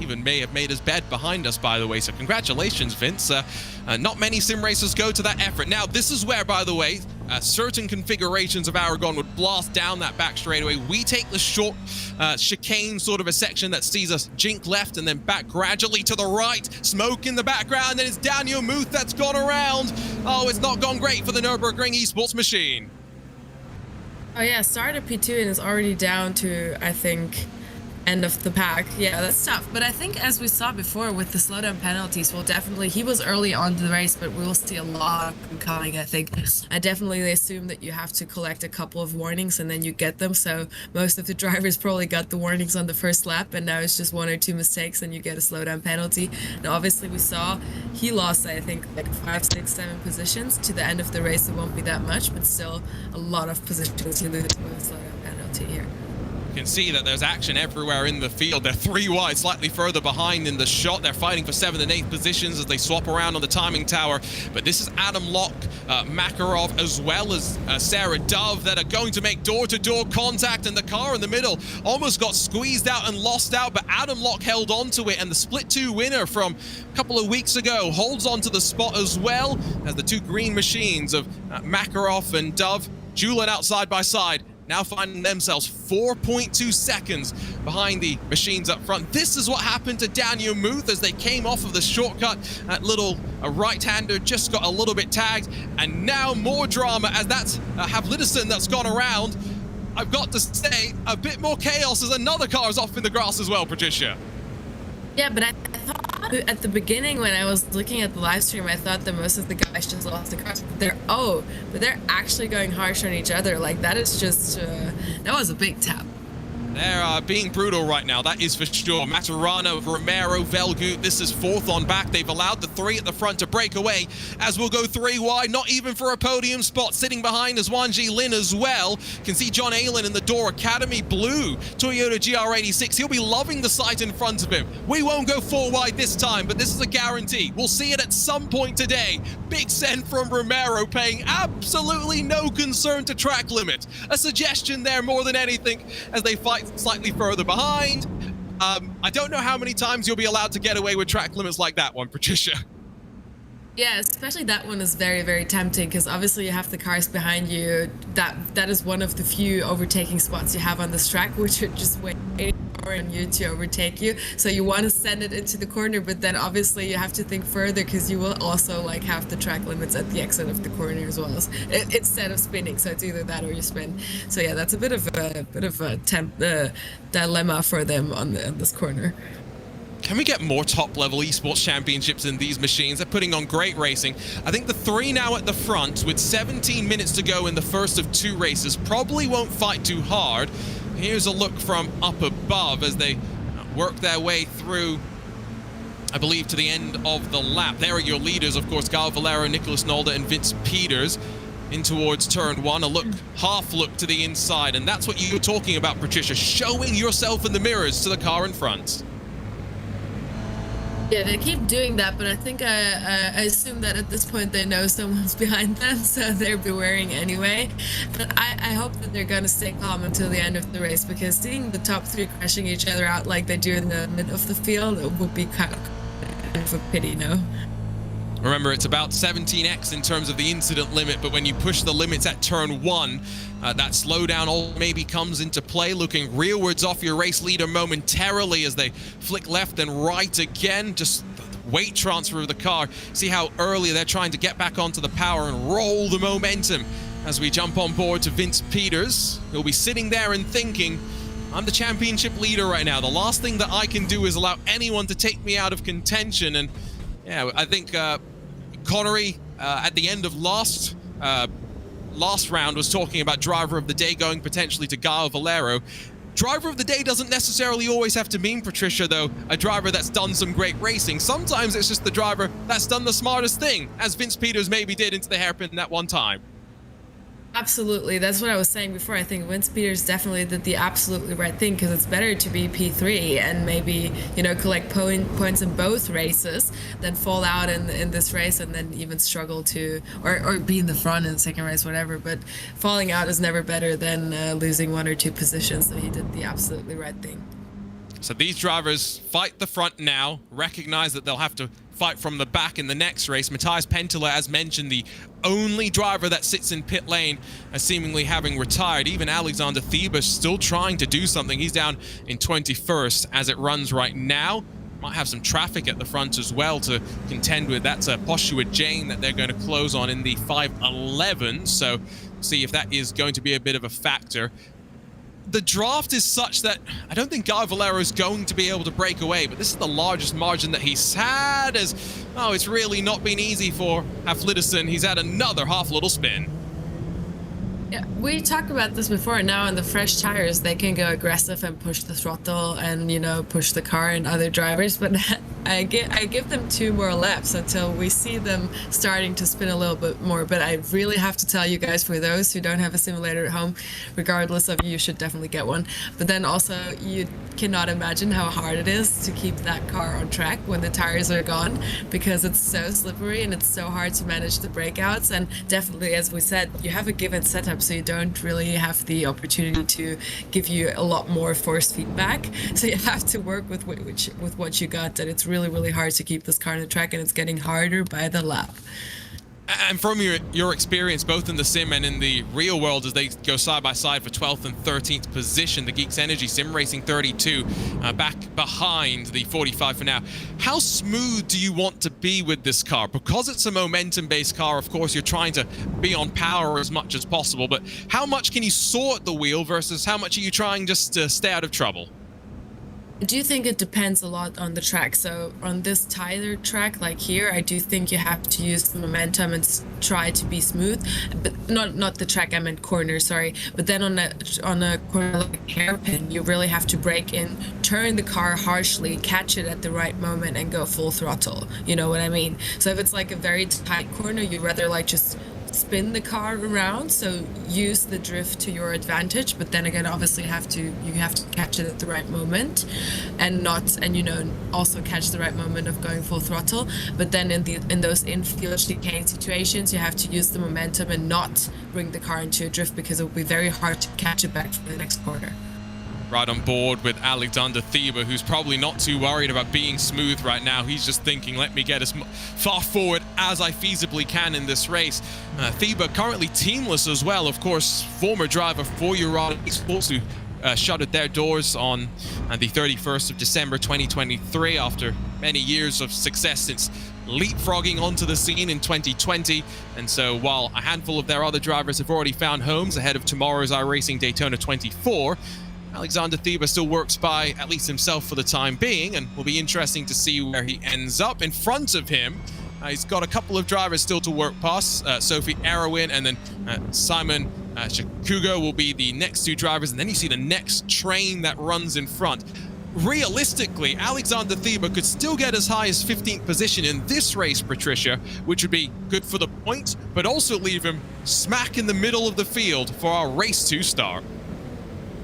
[SPEAKER 2] Even may have made his bed behind us, by the way, so congratulations, Vince. Not many sim racers go to that effort. Now, this is where, by the way, certain configurations of Aragon would blast down that back straightaway. We take the short chicane sort of a section that sees us jink left and then back gradually to the right. Smoke in the background, and then it's Daniel Muth that's gone around. Oh, it's not gone great for the Nürburgring Esports machine.
[SPEAKER 1] Oh yeah, started P2 and is already down to, I think, end of the pack. Yeah, that's tough. But I think, as we saw before with the slowdown penalties, well, definitely, he was early on the race, but we will see a lot of them coming, I think. I definitely assume that you have to collect a couple of warnings and then you get them. So most of the drivers probably got the warnings on the first lap, and now it's just 1 or 2 mistakes and you get a slowdown penalty. And obviously we saw he lost, I think, like 5, 6, 7 positions. To the end of the race, it won't be that much, but still a lot of positions you lose with a slowdown penalty here.
[SPEAKER 2] You can see that there's action everywhere in the field. They're 3 wide, slightly further behind in the shot. They're fighting for 7th and 8th positions as they swap around on the timing tower. But this is Adam Locke, Makarov, as well as Sarah Dove, that are going to make door-to-door contact, and the car in the middle almost got squeezed out and lost out, but Adam Locke held on to it, and the Split 2 winner from a couple of weeks ago holds on to the spot as well, as the 2 green machines of Makarov and Dove dueling out side by side now finding themselves 4.2 seconds behind the machines up front. This is what happened to Daniel Muth as they came off of the shortcut. That little right-hander just got a little bit tagged, and now more drama as that's Havlidison that's gone around. I've got to say, a bit more chaos as another car is off in the grass as well, Patricia.
[SPEAKER 1] Yeah, but I thought at the beginning when I was looking at the live stream, I thought that most of the guys just lost the cars. But they're actually going harsh on each other. Like, that is just, that was a big tap.
[SPEAKER 2] They're being brutal right now, that is for sure. Maturana, Romero, Velgut, this is fourth on back. They've allowed the three at the front to break away as we'll go three wide, not even for a podium spot. Sitting behind is Wanji Lin as well. Can see John Aylen in the door. Academy Blue, Toyota GR86. He'll be loving the sight in front of him. We won't go four wide this time, but this is a guarantee. We'll see it at some point today. Big send from Romero, paying absolutely no concern to track limit. A suggestion there more than anything as they fight slightly further behind. I don't know how many times you'll be allowed to get away with track limits like that one, Patricia.
[SPEAKER 1] Yeah, especially that one is very, very tempting because obviously you have the cars behind you. That is one of the few overtaking spots you have on this track, which are just waiting on you to overtake you. So you want to send it into the corner, but then obviously you have to think further because you will also like have the track limits at the exit of the corner as well as instead of spinning. So it's either that or you spin. So yeah, that's a bit of a dilemma for them on this corner.
[SPEAKER 2] Can we get more top-level esports championships in these machines? They're putting on great racing. I think the three now at the front, with 17 minutes to go in the first of two races, probably won't fight too hard. Here's a look from up above as they work their way through, I believe, to the end of the lap. There are your leaders, of course, Gal Valero, Nicholas Nolde, and Vince Peters. In towards turn one, a look, half look to the inside, and that's what you were talking about, Patricia, showing yourself in the mirrors to the car in front.
[SPEAKER 1] Yeah, they keep doing that, but I think I assume that at this point they know someone's behind them, so they're bewaring anyway. But I hope that they're going to stay calm until the end of the race, because seeing the top three crashing each other out like they do in the mid of the field, it would be kind of a pity, no?
[SPEAKER 2] Remember, it's about 17x in terms of the incident limit, but when you push the limits at turn one, that slowdown all maybe comes into play, looking rearwards off your race leader momentarily as they flick left and right again. Just the weight transfer of the car. See how early they're trying to get back onto the power and roll the momentum as we jump on board to Vince Peters. He'll be sitting there and thinking, I'm the championship leader right now. The last thing that I can do is allow anyone to take me out of contention. And yeah, I think Connery at the end of last round was talking about driver of the day going potentially to Gal Valero. Driver of the day doesn't necessarily always have to mean, Patricia, though, a driver that's done some great racing. Sometimes it's just the driver that's done the smartest thing, as Vince Peters maybe did into the hairpin that one time.
[SPEAKER 1] Absolutely. That's what I was saying before. I think Vince Peters definitely did the absolutely right thing, because it's better to be P3 and maybe, you know, collect points in both races than fall out in this race and then even struggle to, or be in the front in the second race, whatever. But falling out is never better than losing one or two positions. So he did the absolutely right thing.
[SPEAKER 2] So these drivers fight the front now, recognize that they'll have to fight from the back in the next race. Matthias Penteler, as mentioned, the only driver that sits in pit lane, seemingly having retired. Even Alexander Thieba's still trying to do something. He's down in 21st as it runs right now. Might have some traffic at the front as well to contend with. That's a Poshua Jane that they're going to close on in the 511. So see if that is going to be a bit of a factor. The draft is such that I don't think Guy Valero is going to be able to break away, but this is the largest margin that he's had, as, oh, it's really not been easy for Haflidison. He's had another half little spin.
[SPEAKER 1] Yeah, we talked about this before. Now on the fresh tires, they can go aggressive and push the throttle and, you know, push the car and other drivers. But I give them 2 more laps until we see them starting to spin a little bit more. But I really have to tell you guys, for those who don't have a simulator at home, regardless of you should definitely get one. But then also, you cannot imagine how hard it is to keep that car on track when the tires are gone, because it's so slippery and it's so hard to manage the breakouts. And definitely, as we said, you have a given setup, so you don't really have the opportunity to give you a lot more force feedback. So you have to work with what you got, and it's really, really hard to keep this car on the track, and it's getting harder by the lap.
[SPEAKER 2] And from your experience, both in the sim and in the real world, as they go side by side for 12th and 13th position, the Geeks Energy Sim Racing 32 back behind the 45 for now. How smooth do you want to be with this car? Because it's a momentum-based car, of course, you're trying to be on power as much as possible, but how much can you saw at the wheel versus how much are you trying just to stay out of trouble?
[SPEAKER 1] I do think it depends a lot on the track. So on this Tyler track, like here, I do think you have to use the momentum and try to be smooth, but not the track, I meant corner, sorry. But then on a corner like hairpin, you really have to brake in, turn the car harshly, catch it at the right moment, and go full throttle. You know what I mean? So if it's like a very tight corner, you'd rather like just spin the car around, so use the drift to your advantage, but then again, obviously you have to catch it at the right moment, and also catch the right moment of going full throttle. But then in those infield chicane situations, you have to use the momentum and not bring the car into a drift, because it will be very hard to catch it back for the next corner.
[SPEAKER 2] Right on board with Alexander Thieber, who's probably not too worried about being smooth right now. He's just thinking, let me get as far forward as I feasibly can in this race. Thieber currently teamless as well, of course, former driver for Aragon Esports, who shuttered their doors on the 31st of December 2023 after many years of success since leapfrogging onto the scene in 2020. And so while a handful of their other drivers have already found homes ahead of tomorrow's iRacing Daytona 24, Alexander Thieber still works by at least himself for the time being, and will be interesting to see where he ends up. In front of him, he's got a couple of drivers still to work past. Sophie Arawin and then Simon Shakugo will be the next two drivers, and then you see the next train that runs in front. Realistically, Alexander Thieber could still get as high as 15th position in this race, Patricia, which would be good for the point, but also leave him smack in the middle of the field for our race 2 start.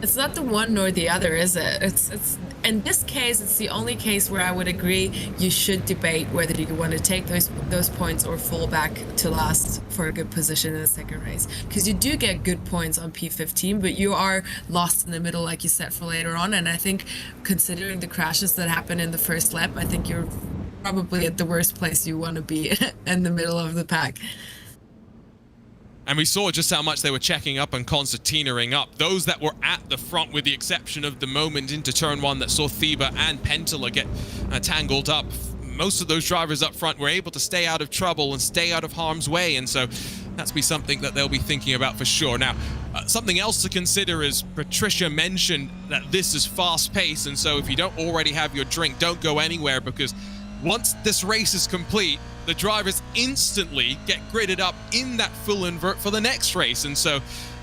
[SPEAKER 1] It's not the one nor the other, is it? It's in this case, it's the only case where I would agree you should debate whether you want to take those points or fall back to last for a good position in the second race. Because you do get good points on P15, but you are lost in the middle, like you said, for later on. And I think, considering the crashes that happened in the first lap, I think you're probably at the worst place you want to be, in the middle of the pack.
[SPEAKER 2] And we saw just how much they were checking up and concertinaing up. Those that were at the front, with the exception of the moment into turn 1 that saw Thieber and Pentala get tangled up, most of those drivers up front were able to stay out of trouble and stay out of harm's way. And so that's be something that they'll be thinking about for sure. Now, something else to consider is Patricia mentioned that this is fast paced. And so if you don't already have your drink, don't go anywhere, because once this race is complete, the drivers instantly get gridded up in that full invert for the next race. And so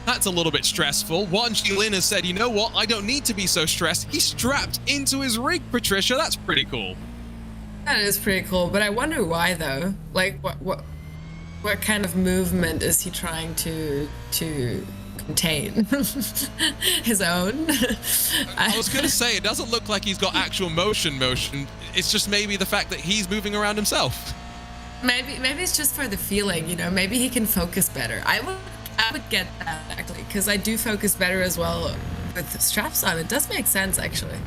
[SPEAKER 2] that's a little bit stressful. Juan Gilin has said, you know what, I don't need to be so stressed. He's strapped into his rig, Patricia. That's pretty cool.
[SPEAKER 1] That is pretty cool, but I wonder why, though. Like, what kind of movement is he trying to contain? His own?
[SPEAKER 2] I was going to say, it doesn't look like he's got actual motion. It's just maybe the fact that he's moving around himself.
[SPEAKER 1] Maybe it's just for the feeling, you know. Maybe he can focus better. I would get that, actually, because I do focus better as well with the straps on. It does make sense, actually.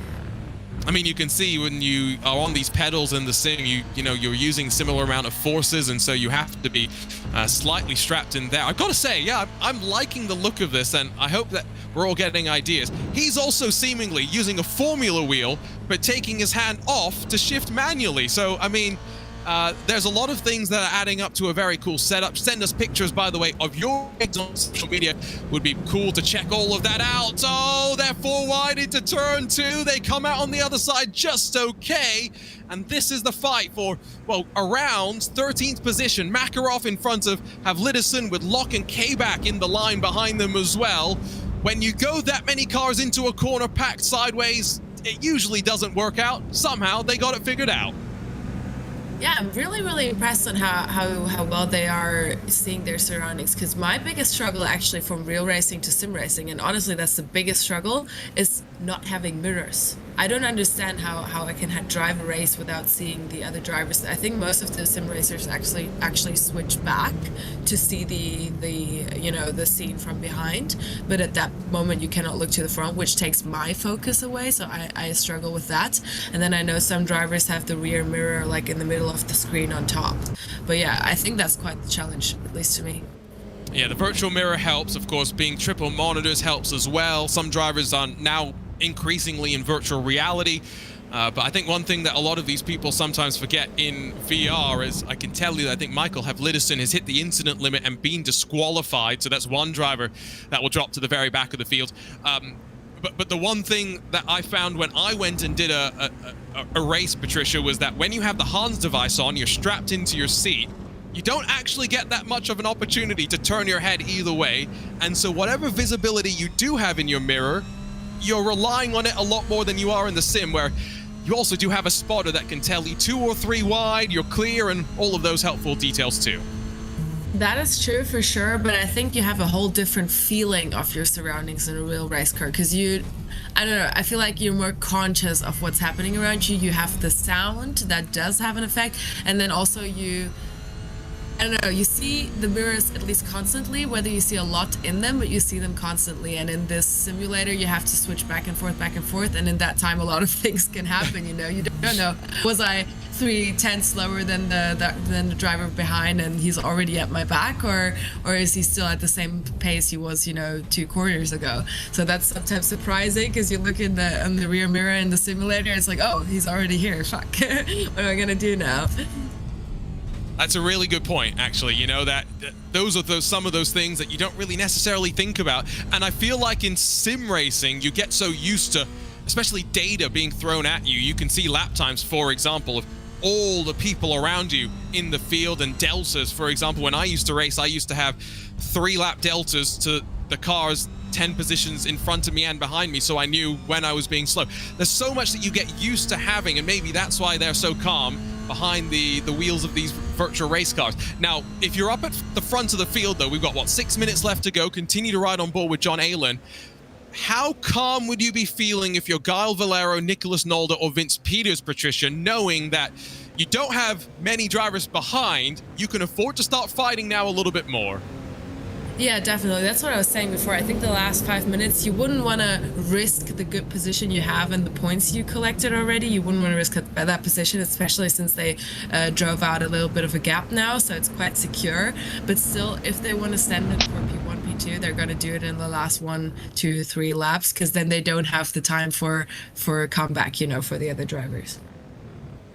[SPEAKER 2] I mean, you can see when you are on these pedals in the sim, you're using similar amount of forces, and so you have to be slightly strapped in there. I've got to say, yeah, I'm liking the look of this, and I hope that we're all getting ideas. He's also seemingly using a formula wheel, but taking his hand off to shift manually. So, I mean, there's a lot of things that are adding up to a very cool setup. Send us pictures, by the way, of your rigs on social media. Would be cool to check all of that out. Oh, they're 4 wide into turn 2. They come out on the other side just okay. And this is the fight for, well, around 13th position. Makarov in front of Havlidison, with Locke and K-Back in the line behind them as well. When you go that many cars into a corner packed sideways, it usually doesn't work out. Somehow they got it figured out.
[SPEAKER 1] Yeah, I'm really impressed on how well they are seeing their surroundings, because my biggest struggle actually from real racing to sim racing, and honestly that's the biggest struggle, is not having mirrors. I don't understand how I can drive a race without seeing the other drivers. I think most of the sim racers actually switch back to see the scene from behind. But at that moment, you cannot look to the front, which takes my focus away. So I struggle with that. And then I know some drivers have the rear mirror like in the middle of the screen on top. But yeah, I think that's quite the challenge, at least to me.
[SPEAKER 2] Yeah, the virtual mirror helps. Of course, being triple monitors helps as well. Some drivers are now increasingly in virtual reality. But I think one thing that a lot of these people sometimes forget in VR is, I can tell you that I think Michael Havlidison has hit the incident limit and been disqualified. So that's one driver that will drop to the very back of the field. But the one thing that I found when I went and did a race, Patricia, was that when you have the Hans device on, you're strapped into your seat, you don't actually get that much of an opportunity to turn your head either way. And so whatever visibility you do have in your mirror, you're relying on it a lot more than you are in the sim, where you also do have a spotter that can tell you 2 or 3 wide, you're clear, and all of those helpful details too.
[SPEAKER 1] That is true for sure, but I think you have a whole different feeling of your surroundings in a real race car, because I don't know, I feel like you're more conscious of what's happening around you. You have the sound that does have an effect, and then also I don't know, you see the mirrors at least constantly, whether you see a lot in them, but you see them constantly. And in this simulator, you have to switch back and forth. And in that time, a lot of things can happen, you know. You don't know, was I 3/10 slower than the driver behind and he's already at my back, or is he still at the same pace he was, 2 corners ago? So that's sometimes surprising, because you look in the rear mirror in the simulator, it's like, oh, he's already here, fuck. What am I gonna do now?
[SPEAKER 2] That's a really good point, actually. That those are some of those things that you don't really necessarily think about. And I feel like in sim racing, you get so used to, especially data being thrown at you. You can see lap times, for example, of all the people around you in the field, and deltas. For example, when I used to race, I used to have 3 lap deltas to the cars 10 positions in front of me and behind me, so I knew when I was being slow. There's so much that you get used to having, and maybe that's why they're so calm behind the wheels of these virtual race cars. Now, if you're up at the front of the field, though, we've got, 6 minutes left to go. Continue to ride on board with John Aylen. How calm would you be feeling if you're Guile Valero, Nicholas Nolder, or Vince Peters, Patricia, knowing that you don't have many drivers behind, you can afford to start fighting now a little bit more?
[SPEAKER 1] Yeah, definitely. That's what I was saying before. I think the last 5 minutes, you wouldn't want to risk the good position you have and the points you collected already. You wouldn't want to risk that position, especially since they drove out a little bit of a gap now, so it's quite secure. But still, if they want to send it for P1, P2, they're going to do it in the last 1, 2, 3 laps, because then they don't have the time for a comeback, for the other drivers.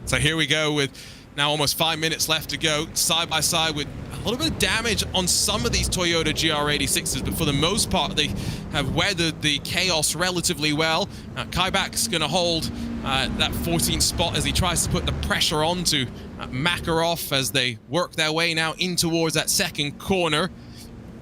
[SPEAKER 2] So here we go with now almost 5 minutes left to go, side by side, with a little bit of damage on some of these Toyota GR86s, but for the most part, they have weathered the chaos relatively well. Kaibak's going to hold that 14th spot as he tries to put the pressure on to Makarov as they work their way now in towards that second corner.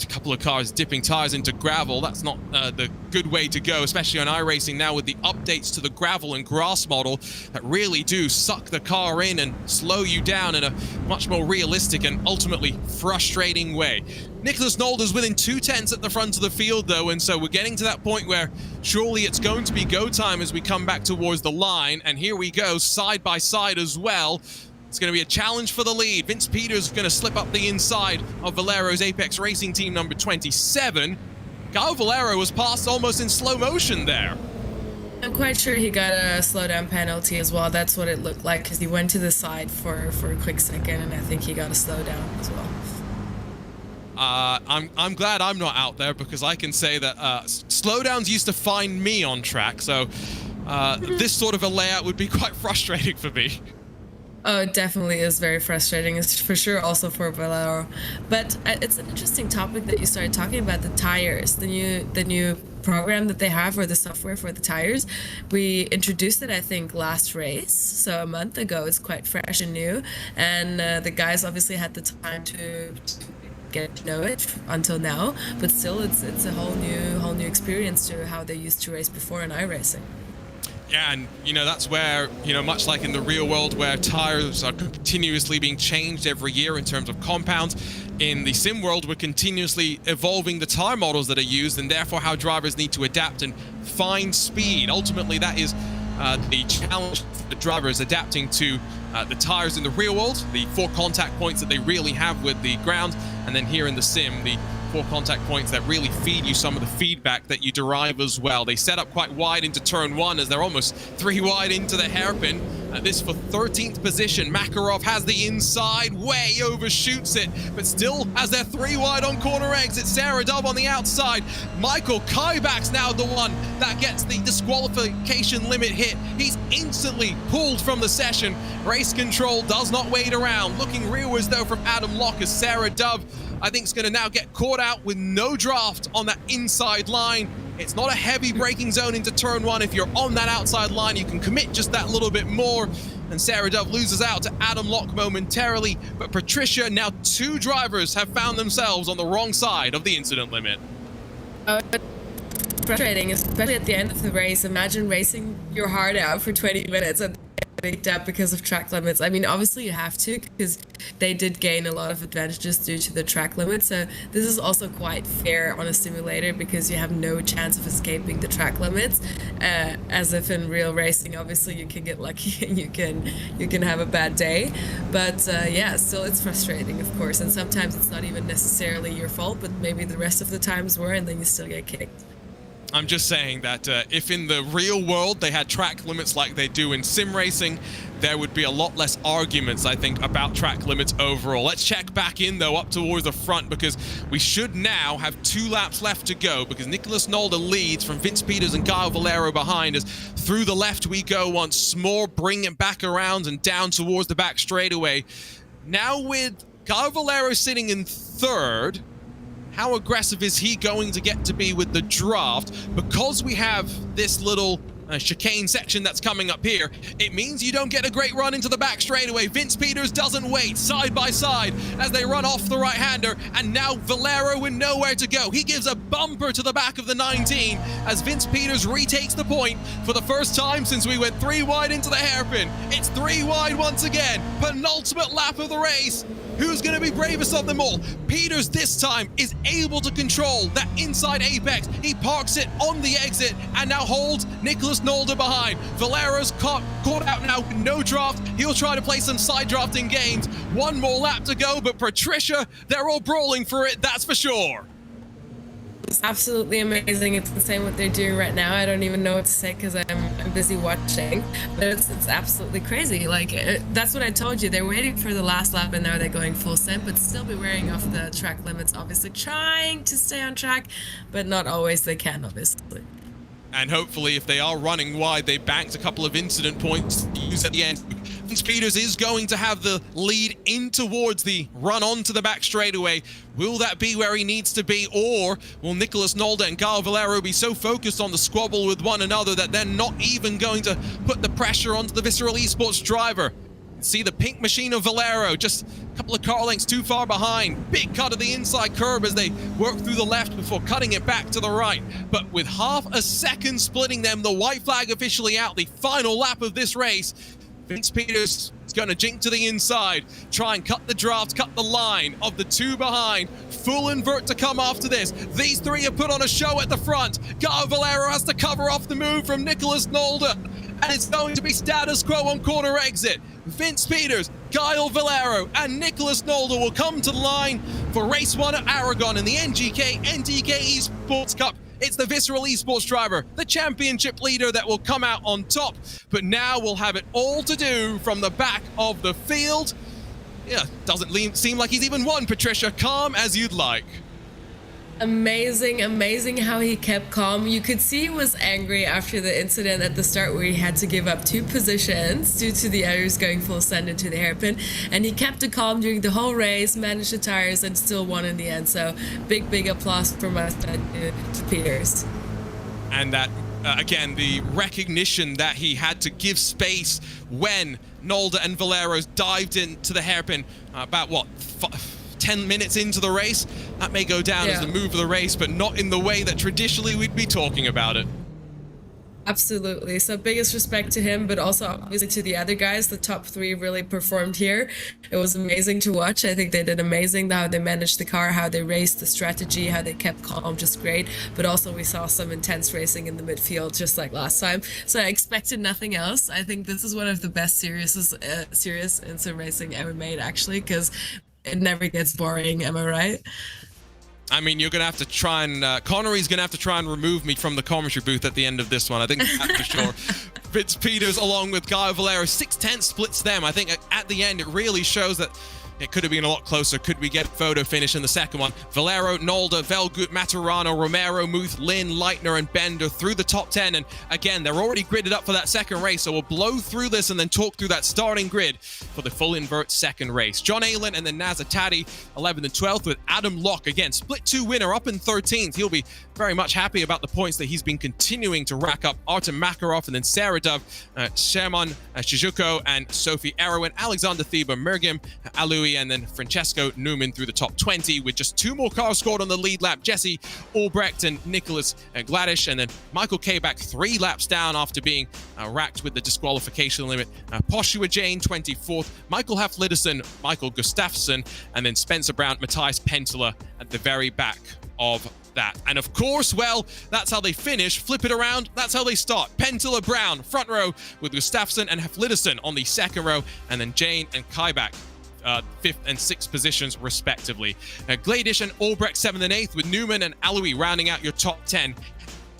[SPEAKER 2] A couple of cars dipping tires into gravel. That's not the good way to go, especially on iRacing now with the updates to the gravel and grass model that really do suck the car in and slow you down in a much more realistic and ultimately frustrating way. Nicholas Nolder's within 2/10 at the front of the field, though, and so we're getting to that point where surely it's going to be go time as we come back towards the line. And here we go, side by side as well. It's going to be a challenge for the lead. Vince Peters is going to slip up the inside of Valero's Apex Racing team number 27. Guile Valero was passed almost in slow motion there.
[SPEAKER 1] I'm quite sure he got a slowdown penalty as well. That's what it looked like, because he went to the side for a quick second, and I think he got a slowdown as well.
[SPEAKER 2] I'm glad I'm not out there, because I can say that slowdowns used to find me on track, so this sort of a layout would be quite frustrating for me.
[SPEAKER 1] Oh, it definitely is very frustrating. It's for sure also for Valero. But it's an interesting topic that you started talking about, the tires, the new program that they have, or the software for the tires. We introduced it, I think, last race, so a month ago. It's quite fresh and new, and the guys obviously had the time to get to know it until now. But still, it's a whole new experience to how they used to race before in iRacing.
[SPEAKER 2] Yeah, and that's where, much like in the real world where tires are continuously being changed every year in terms of compounds, in the sim world we're continuously evolving the tire models that are used, and therefore how drivers need to adapt and find speed. Ultimately, that is the challenge for the drivers adapting to the tires in the real world, the 4 contact points that they really have with the ground, and then here in the sim, the 4 contact points that really feed you some of the feedback that you derive as well. They set up quite wide into turn 1 as they're almost 3 wide into the hairpin. This for 13th position. Makarov has the inside, way overshoots it, but still as they're 3 wide on corner exit. Sarah Dove on the outside. Michael Kaibak's now the one that gets the disqualification limit hit. He's instantly pulled from the session. Race control does not wait around. Looking rearwards though from Adam Locke as Sarah Dove, I think, is going to now get caught out with no draft on that inside line. It's not a heavy braking zone into turn 1. If you're on that outside line, you can commit just that little bit more. And Sarah Dove loses out to Adam Locke momentarily. But Patricia, now 2 drivers have found themselves on the wrong side of the incident limit.
[SPEAKER 1] Frustrating, especially at the end of the race. Imagine racing your heart out for 20 minutes and picked up because of track limits. I mean, obviously you have to, because they did gain a lot of advantages due to the track limits. So this is also quite fair on a simulator because you have no chance of escaping the track limits. As if in real racing, obviously you can get lucky and you can have a bad day. But yeah, still it's frustrating, of course. And sometimes it's not even necessarily your fault, but maybe the rest of the times were, and then you still get kicked.
[SPEAKER 2] I'm just saying that if in the real world they had track limits like they do in sim racing, there would be a lot less arguments, I think, about track limits overall. Let's check back in, though, up towards the front, because we should now have 2 laps left to go, because Nicholas Nolde leads from Vince Peters and Kyle Valero behind us. Through the left we go once more, bring it back around and down towards the back straightaway. Now with Kyle Valero sitting in 3rd, how aggressive is he going to get to be with the draft? Because we have this little chicane section that's coming up here, it means you don't get a great run into the back straightaway. Vince Peters doesn't wait, side by side as they run off the right-hander, and now Valero with nowhere to go. He gives a bumper to the back of the 19 as Vince Peters retakes the point for the first time since we went 3 wide into the hairpin. It's 3 wide once again. Penultimate lap of the race. Who's going to be bravest of them all? Peters this time is able to control that inside apex. He parks it on the exit and now holds Nicholas Nolde behind. Valero's caught out now with no draft. He'll try to play some side drafting games. 1 more lap to go, but Patricia, they're all brawling for it, that's for sure.
[SPEAKER 1] It's absolutely amazing. It's insane what they're doing right now. I don't even know what to say because I'm busy watching, but it's absolutely crazy. Like that's what I told you. They're waiting for the last lap and now they're going full send, but still be wearing off the track limits. Obviously trying to stay on track, but not always they can, obviously.
[SPEAKER 2] And hopefully, if they are running wide, they banked a couple of incident points to use at the end. Vince Peters is going to have the lead in towards the run onto the back straightaway. Will that be where he needs to be, or will Nicholas Nolde and Kyle Valero be so focused on the squabble with one another that they're not even going to put the pressure onto the Visceral Esports driver? See the pink machine of Valero, just a couple of car lengths too far behind. Big cut of the inside curb as they work through the left before cutting it back to the right. But with half a second splitting them, the white flag officially out, the final lap of this race. Vince Peters is going to jink to the inside, try and cut the draft, cut the line of the 2 behind. Full invert to come after this. These 3 have put on a show at the front. Kyle Valero has to cover off the move from Nicholas Nolde. And it's going to be status quo on corner exit. Vince Peters, Kyle Valero, and Nicholas Nolde will come to the line for race 1 at Aragon in the NGK NTK ESPORTS Cup. It's the Visceral Esports driver, the championship leader, that will come out on top. But now we'll have it all to do from the back of the field. Yeah, doesn't seem like he's even won, Patricia. Calm as you'd like.
[SPEAKER 1] Amazing how he kept calm. You could see he was angry after the incident at the start where he had to give up 2 positions due to the others going full send into the hairpin, and he kept it calm during the whole race, managed the tires, and still won in the end. So big applause from us to Peters.
[SPEAKER 2] And that again, the recognition that he had to give space when Nolde and Valero dived into the hairpin about what 10 minutes into the race. That may go down as the move of the race, but not in the way that traditionally we'd be talking about it.
[SPEAKER 1] Absolutely. So biggest respect to him, but also obviously to the other guys. The top three really performed here. It was amazing to watch. I think they did amazing. How they managed the car, how they raced, the strategy, how they kept calm, just great. But also we saw some intense racing in the midfield, just like last time. So I expected nothing else. I think this is one of the best series in sim racing ever made, actually, because it never gets boring. Am I right?
[SPEAKER 2] I mean, you're going to have to try and... Connery's going to have to try and remove me from the commentary booth at the end of this one. I think that's for sure. Vince Peters along with Guy Valero. 6/10 splits them. I think at the end, it really shows that it could have been a lot closer. Could we get photo finish in the second one? Valero, Nolde, Velgut, Maturano, Romero, Muth, Lynn, Leitner, and Bender through the top 10. And again, they're already gridded up for that second race. So we'll blow through this and then talk through that starting grid for the full invert second race. John Aylen and then Nazatati, 11th and 12th, with Adam Locke. Again, split 2 winner up in 13th. He'll be very much happy about the points that he's been continuing to rack up. Artem Makarov and then Sarah Dove, Sherman Shizuko, and Sophie Erwin, Alexander Thieber, Mergim, Alui, and then Francesco Newman through the top 20 with just 2 more cars scored on the lead lap. Jesse Albrecht and Nicholas Gladish, and then Michael Kabak 3 laps down after being racked with the disqualification limit. Poshua Jane 24th, Michael Hafliderson, Michael Gustafsson, and then Spencer Brown, Matthias Pentela at the very back of that. And of course, well, that's how they finish. Flip it around, that's how they start. Pentela, Brown, front row with Gustafsson and Hafliderson on the second row, and then Jane and Kabak 5th and 6th positions respectively. Gladish and Albrecht 7th and 8th, with Newman and Alui rounding out your top 10.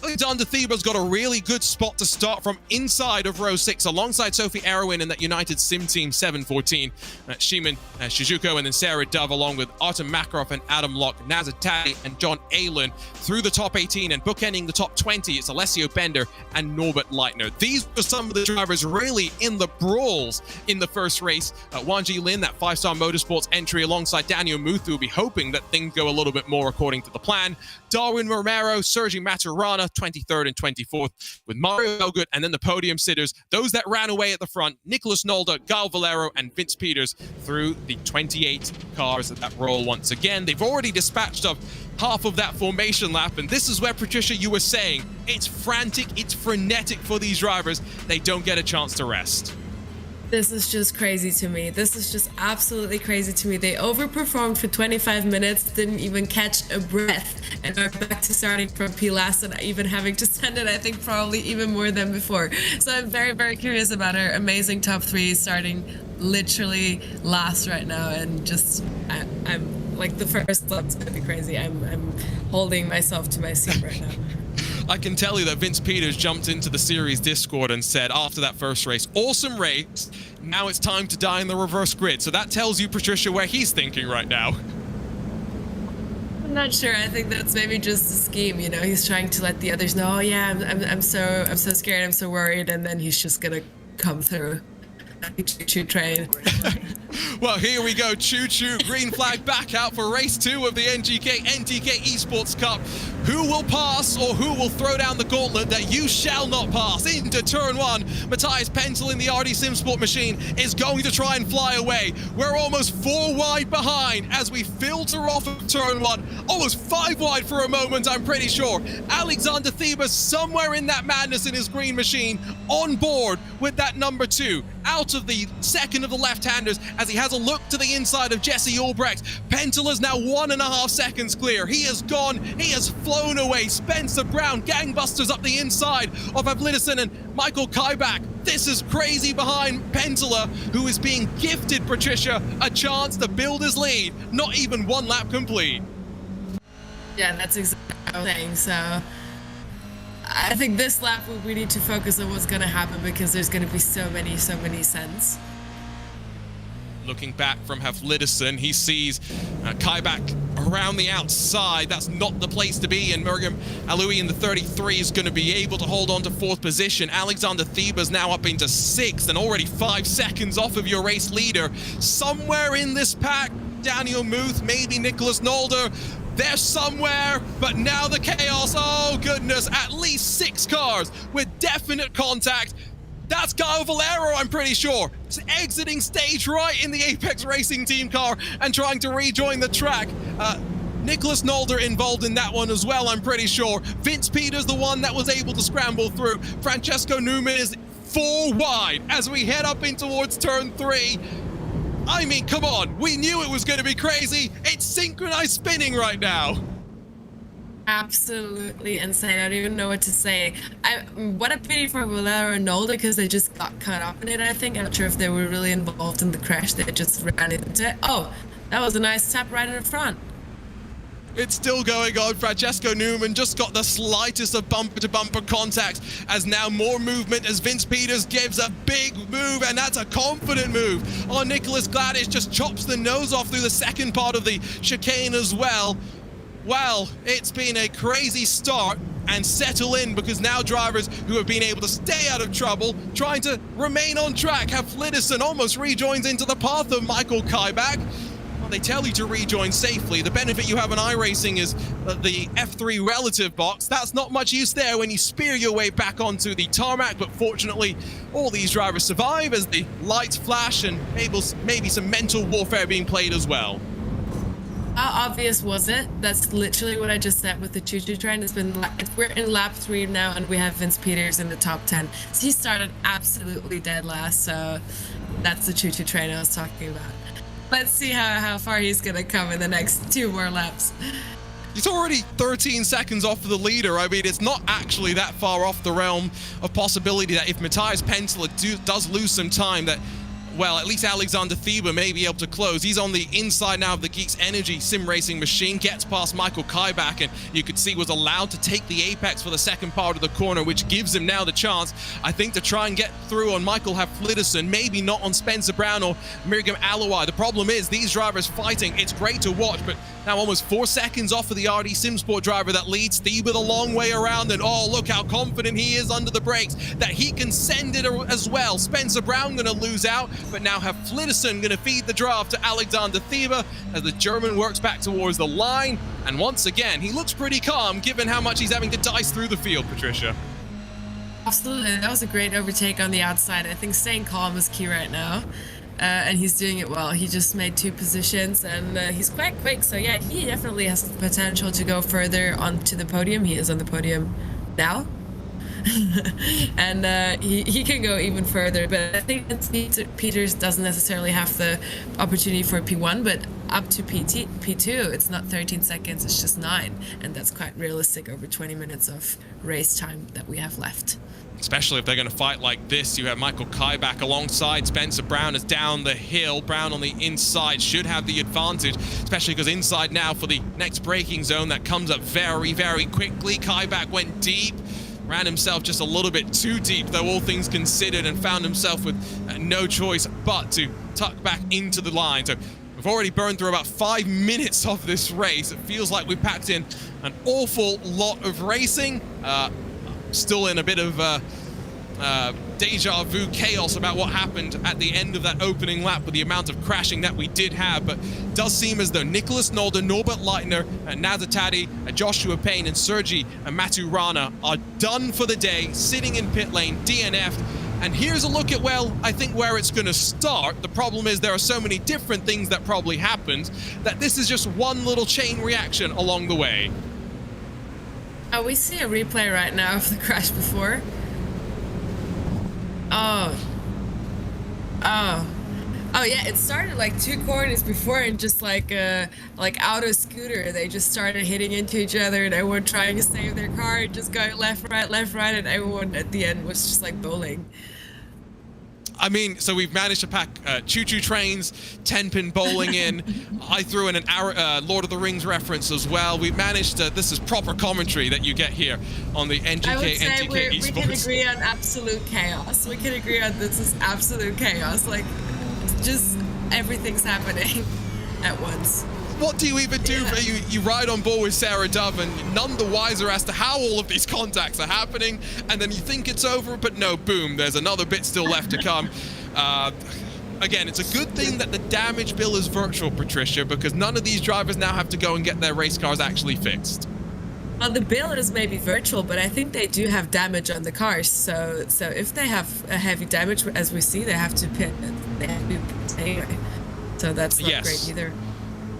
[SPEAKER 2] Alexander Thieber's got a really good spot to start from inside of row 6 alongside Sophie Erwin in that United Sim Team 714. Shiman Shizuko and then Sarah Dove along with Artem Makarov and Adam Locke, Nazatati and John Aylen through the top 18, and bookending the top 20 it's Alessio Bender and Norbert Leitner. These were some of the drivers really in the brawls in the first race. Wanji Lin, that 5-star motorsports entry alongside Daniel Muth, who will be hoping that things go a little bit more according to the plan. Darwin Romero, Sergi Maturana, 23rd and 24th, with Mario Velgut, and then the podium sitters, those that ran away at the front, Nicholas Nolde, Gal Valero, and Vince Peters through the 28 cars that roll once again. They've already dispatched of half of that formation lap, and this is where, Patricia, you were saying, it's frantic, it's frenetic for these drivers. They don't get a chance to rest.
[SPEAKER 1] This is just crazy to me. This is just absolutely crazy to me. They overperformed for 25 minutes, didn't even catch a breath, and are back to starting from P last and even having to send it, I think, probably even more than before. So I'm very, very curious about her amazing top 3 starting literally last right now, and just I'm like, the first lap's gonna be crazy. I'm holding myself to my seat right now.
[SPEAKER 2] I can tell you that Vince Peters jumped into the series Discord and said after that first race, awesome race, now it's time to die in the reverse grid. So that tells you, Patricia, where he's thinking right now.
[SPEAKER 1] I'm not sure. I think that's maybe just a scheme, you know. He's trying to let the others know, oh yeah, I'm so scared, I'm so worried, and then he's just gonna come through. Choo-choo train.
[SPEAKER 2] Well, here we go. Choo-choo. Green flag back out for race 2 of the NGK NTK Esports Cup. Who will pass or who will throw down the gauntlet that you shall not pass? Into turn 1. Matthias Pentel in the RD Simsport machine is going to try and fly away. We're almost 4 wide behind as we filter off of turn 1. Almost 5 wide for a moment, I'm pretty sure. Alexander Thieber somewhere in that madness in his green machine, on board with that number 2. Out of the second of the left-handers as he has a look to the inside of Jesse Albrecht. Pentel is now 1.5 seconds clear. He has gone, he has flown away. Spencer Brown, gangbusters up the inside of Avlidison and Michael Kaibak. This is crazy behind Pentela, who is being gifted, Patricia, a chance to build his lead. Not even 1 lap complete.
[SPEAKER 1] Yeah, that's exactly what I'm saying. So I think this lap we need to focus on what's going to happen, because there's going to be so many sends.
[SPEAKER 2] Looking back from Hafliderson, he sees Kaibak around the outside. That's not the place to be, and Mergim Alui in the 33 is going to be able to hold on to 4th position. Alexander Thieber's now up into 6th and already 5 seconds off of your race leader. Somewhere in this pack, Daniel Muth, maybe Nicholas Nolder, they're somewhere, but now the chaos, oh goodness, at least 6 cars with definite contact. That's Guy Valero, I'm pretty sure. It's exiting stage right in the Apex Racing Team car and trying to rejoin the track. Nicholas Nolder involved in that one as well, I'm pretty sure. Vince Peters, the one that was able to scramble through. Francesco Newman is 4 wide as we head up in towards turn 3. I mean, come on, we knew it was going to be crazy. It's synchronized spinning right now.
[SPEAKER 1] Absolutely insane. I don't even know what to say. What a pity for Valera and Nolder, because they just got caught up in it, I think. I'm not sure if they were really involved in the crash. They just ran into it. Oh, that was a nice tap right in the front.
[SPEAKER 2] It's still going on. Francesco Newman just got the slightest of bumper-to-bumper contact, as now more movement as Vince Peters gives a big move, and that's a confident move. Oh, Nicholas Gladys just chops the nose off through the second part of the chicane as well. Well, it's been a crazy start, and settle in, because now drivers who have been able to stay out of trouble, trying to remain on track, have Flitterson almost rejoins into the path of Michael Kaibach. Well, they tell you to rejoin safely. The benefit you have in iRacing is the F3 relative box. That's not much use there when you spear your way back onto the tarmac, but fortunately, all these drivers survive as the lights flash, and maybe some mental warfare being played as well.
[SPEAKER 1] How obvious was it? That's literally what I just said with the choo-choo train. We're in lap 3 now, and we have Vince Peters in the top 10. So he started absolutely dead last, so that's the choo-choo train I was talking about. Let's see how far he's gonna come in the next 2 more laps.
[SPEAKER 2] He's already 13 seconds off of the leader. I mean, it's not actually that far off the realm of possibility that if Matthias Penteler does lose some time, that, well, at least Alexander Thieber may be able to close. He's on the inside now of the Geeks Energy sim racing machine, gets past Michael Kaibach, and you could see was allowed to take the apex for the second part of the corner, which gives him now the chance, I think, to try and get through on Michael Flitterson, maybe not on Spencer Brown or Miriam Alawai. The problem is these drivers fighting. It's great to watch, but now almost 4 seconds off of the RD Simsport driver that leads. Thieber the long way around, and oh, look how confident he is under the brakes that he can send it as well. Spencer Brown going to lose out, but now have Flitterson going to feed the draft to Alexander Thieber as the German works back towards the line. And once again, he looks pretty calm given how much he's having to dice through the field, Patricia.
[SPEAKER 1] Absolutely, that was a great overtake on the outside. I think staying calm is key right now. And he's doing it well. He just made 2 positions, and he's quite quick. So yeah, he definitely has the potential to go further onto the podium. He is on the podium now. And he can go even further, but I think Peters doesn't necessarily have the opportunity for P1, but up to P2, it's not 13 seconds, it's just 9, and that's quite realistic over 20 minutes of race time that we have left.
[SPEAKER 2] Especially if they're going to fight like this. You have Michael Kaibach alongside Spencer Brown is down the hill. Brown on the inside should have the advantage, especially because inside now for the next braking zone that comes up very, very quickly. Kaibach went deep, ran himself just a little bit too deep, though all things considered, and found himself with no choice but to tuck back into the line. So we've already burned through about 5 minutes of this race. It feels like we packed in an awful lot of racing. Still in a bit of deja vu chaos about what happened at the end of that opening lap with the amount of crashing that we did have, but it does seem as though Nicholas Nolder, Norbert Leitner, Nazatadi, Joshua Payne, and Sergi Maturana are done for the day, sitting in pit lane, DNF'd. And here's a look at, well, I think where it's going to start. The problem is there are so many different things that probably happened that this is just one little chain reaction along the way.
[SPEAKER 1] Oh, we see a replay right now of the crash before. Oh, yeah, it started like 2 corners before, and just like auto scooter, they just started hitting into each other, and everyone trying to save their car, and just going left, right, and everyone at the end was just like bowling.
[SPEAKER 2] I mean, so we've managed to pack choo-choo trains, 10-pin bowling in. I threw in an Lord of the Rings reference as well. We've managed to, this is proper commentary that you get here on the NGK NTK ESPORTS.
[SPEAKER 1] We can agree on absolute chaos. We can agree on this is absolute chaos. Like, just everything's happening at once.
[SPEAKER 2] What do you even do? Yeah. You ride on board with Sarah Dove, and none the wiser as to how all of these contacts are happening, and then you think it's over, but no, boom, there's another bit still left to come. Again, it's a good thing that the damage bill is virtual, Patricia, because none of these drivers now have to go and get their race cars actually fixed.
[SPEAKER 1] Well, the bill is maybe virtual, but I think they do have damage on the cars. So if they have a heavy damage, as we see, they have to pit. They have to pit anyway. So that's not great either.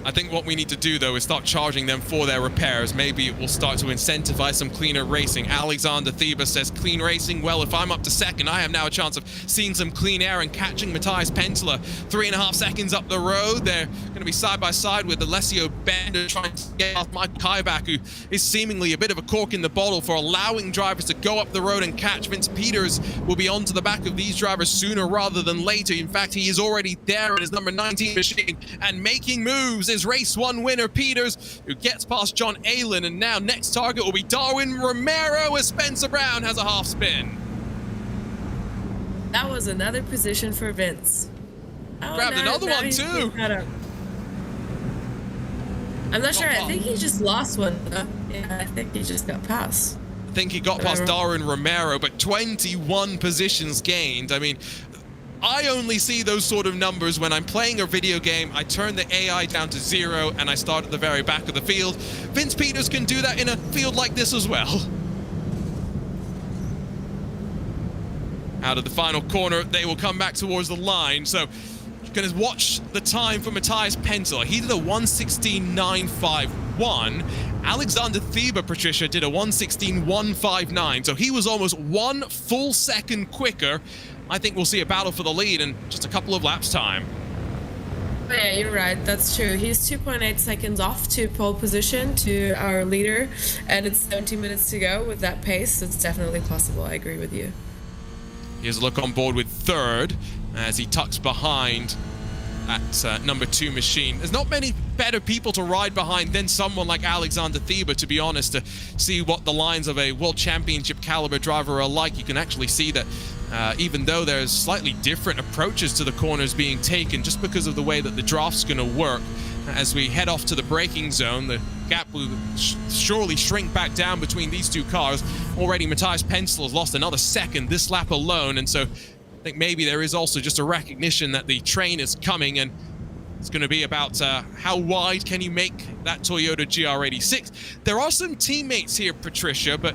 [SPEAKER 2] I think what we need to do, though, is start charging them for their repairs. Maybe it will start to incentivize some cleaner racing. Alexander Thieber says, clean racing? Well, if I'm up to second, I have now a chance of seeing some clean air and catching Matthias Penteler 3.5 seconds up the road. They're going to be side by side with Alessio Bender trying to get off Mike Kaibach, who is seemingly a bit of a cork in the bottle for allowing drivers to go up the road and catch. Vince Peters will be onto the back of these drivers sooner rather than later. In fact, he is already there in his number 19 machine and making moves. Is race 1 winner Peters, who gets past John Aylen, and now next target will be Darwin Romero as Spencer Brown has a half spin.
[SPEAKER 1] That was another position for Vince.
[SPEAKER 2] Grabbed another one too.
[SPEAKER 1] I'm not sure. I think he just lost one. Yeah, I think he just got past.
[SPEAKER 2] I think he got past Darwin Romero, but 21 positions gained. I mean, I only see those sort of numbers when I'm playing a video game. I turn the AI down to 0 and I start at the very back of the field. Vince Peters can do that in a field like this as well. Out of the final corner, they will come back towards the line. So you're going to watch the time for Matthias Penteler. He did a 1:16.951. Alexander Thieber, Patricia, did a 1:16.159. So he was almost 1 full second quicker. I think we'll see a battle for the lead in just a couple of laps' time.
[SPEAKER 1] Oh, yeah, you're right. That's true. He's 2.8 seconds off to pole position to our leader, and it's 17 minutes to go with that pace. It's definitely possible. I agree with you.
[SPEAKER 2] Here's a look on board with third as he tucks behind at number 2 machine. There's not many better people to ride behind than someone like Alexander Thieber, to be honest, to see what the lines of a World Championship caliber driver are like. You can actually see that even though there's slightly different approaches to the corners being taken, just because of the way that the draft's going to work, as we head off to the braking zone, the gap will surely shrink back down between these two cars. Already Matthias Penteler has lost another second this lap alone, and so I think maybe there is also just a recognition that the train is coming, and it's going to be about how wide can you make that Toyota GR86. There are some teammates here, Patricia, but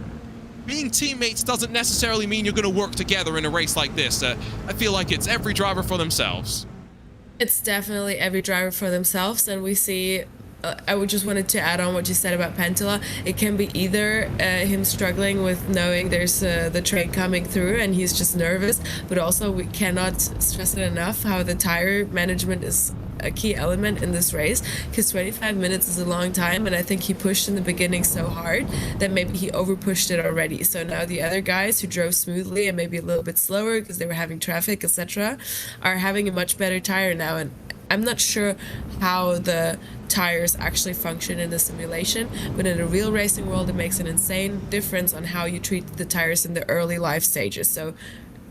[SPEAKER 2] being teammates doesn't necessarily mean you're going to work together in a race like this. I feel like it's every driver for themselves.
[SPEAKER 1] It's definitely every driver for themselves, and we see I would just wanted to add on what you said about Penteler. It can be either him struggling with knowing there's the train coming through and he's just nervous, but also we cannot stress it enough how the tire management is a key element in this race, because 25 minutes is a long time, and I think he pushed in the beginning so hard that maybe he over pushed it already. So now the other guys who drove smoothly and maybe a little bit slower because they were having traffic, etc., are having a much better tire now, and I'm not sure how the tires actually function in the simulation, but in a real racing world it makes an insane difference on how you treat the tires in the early life stages. So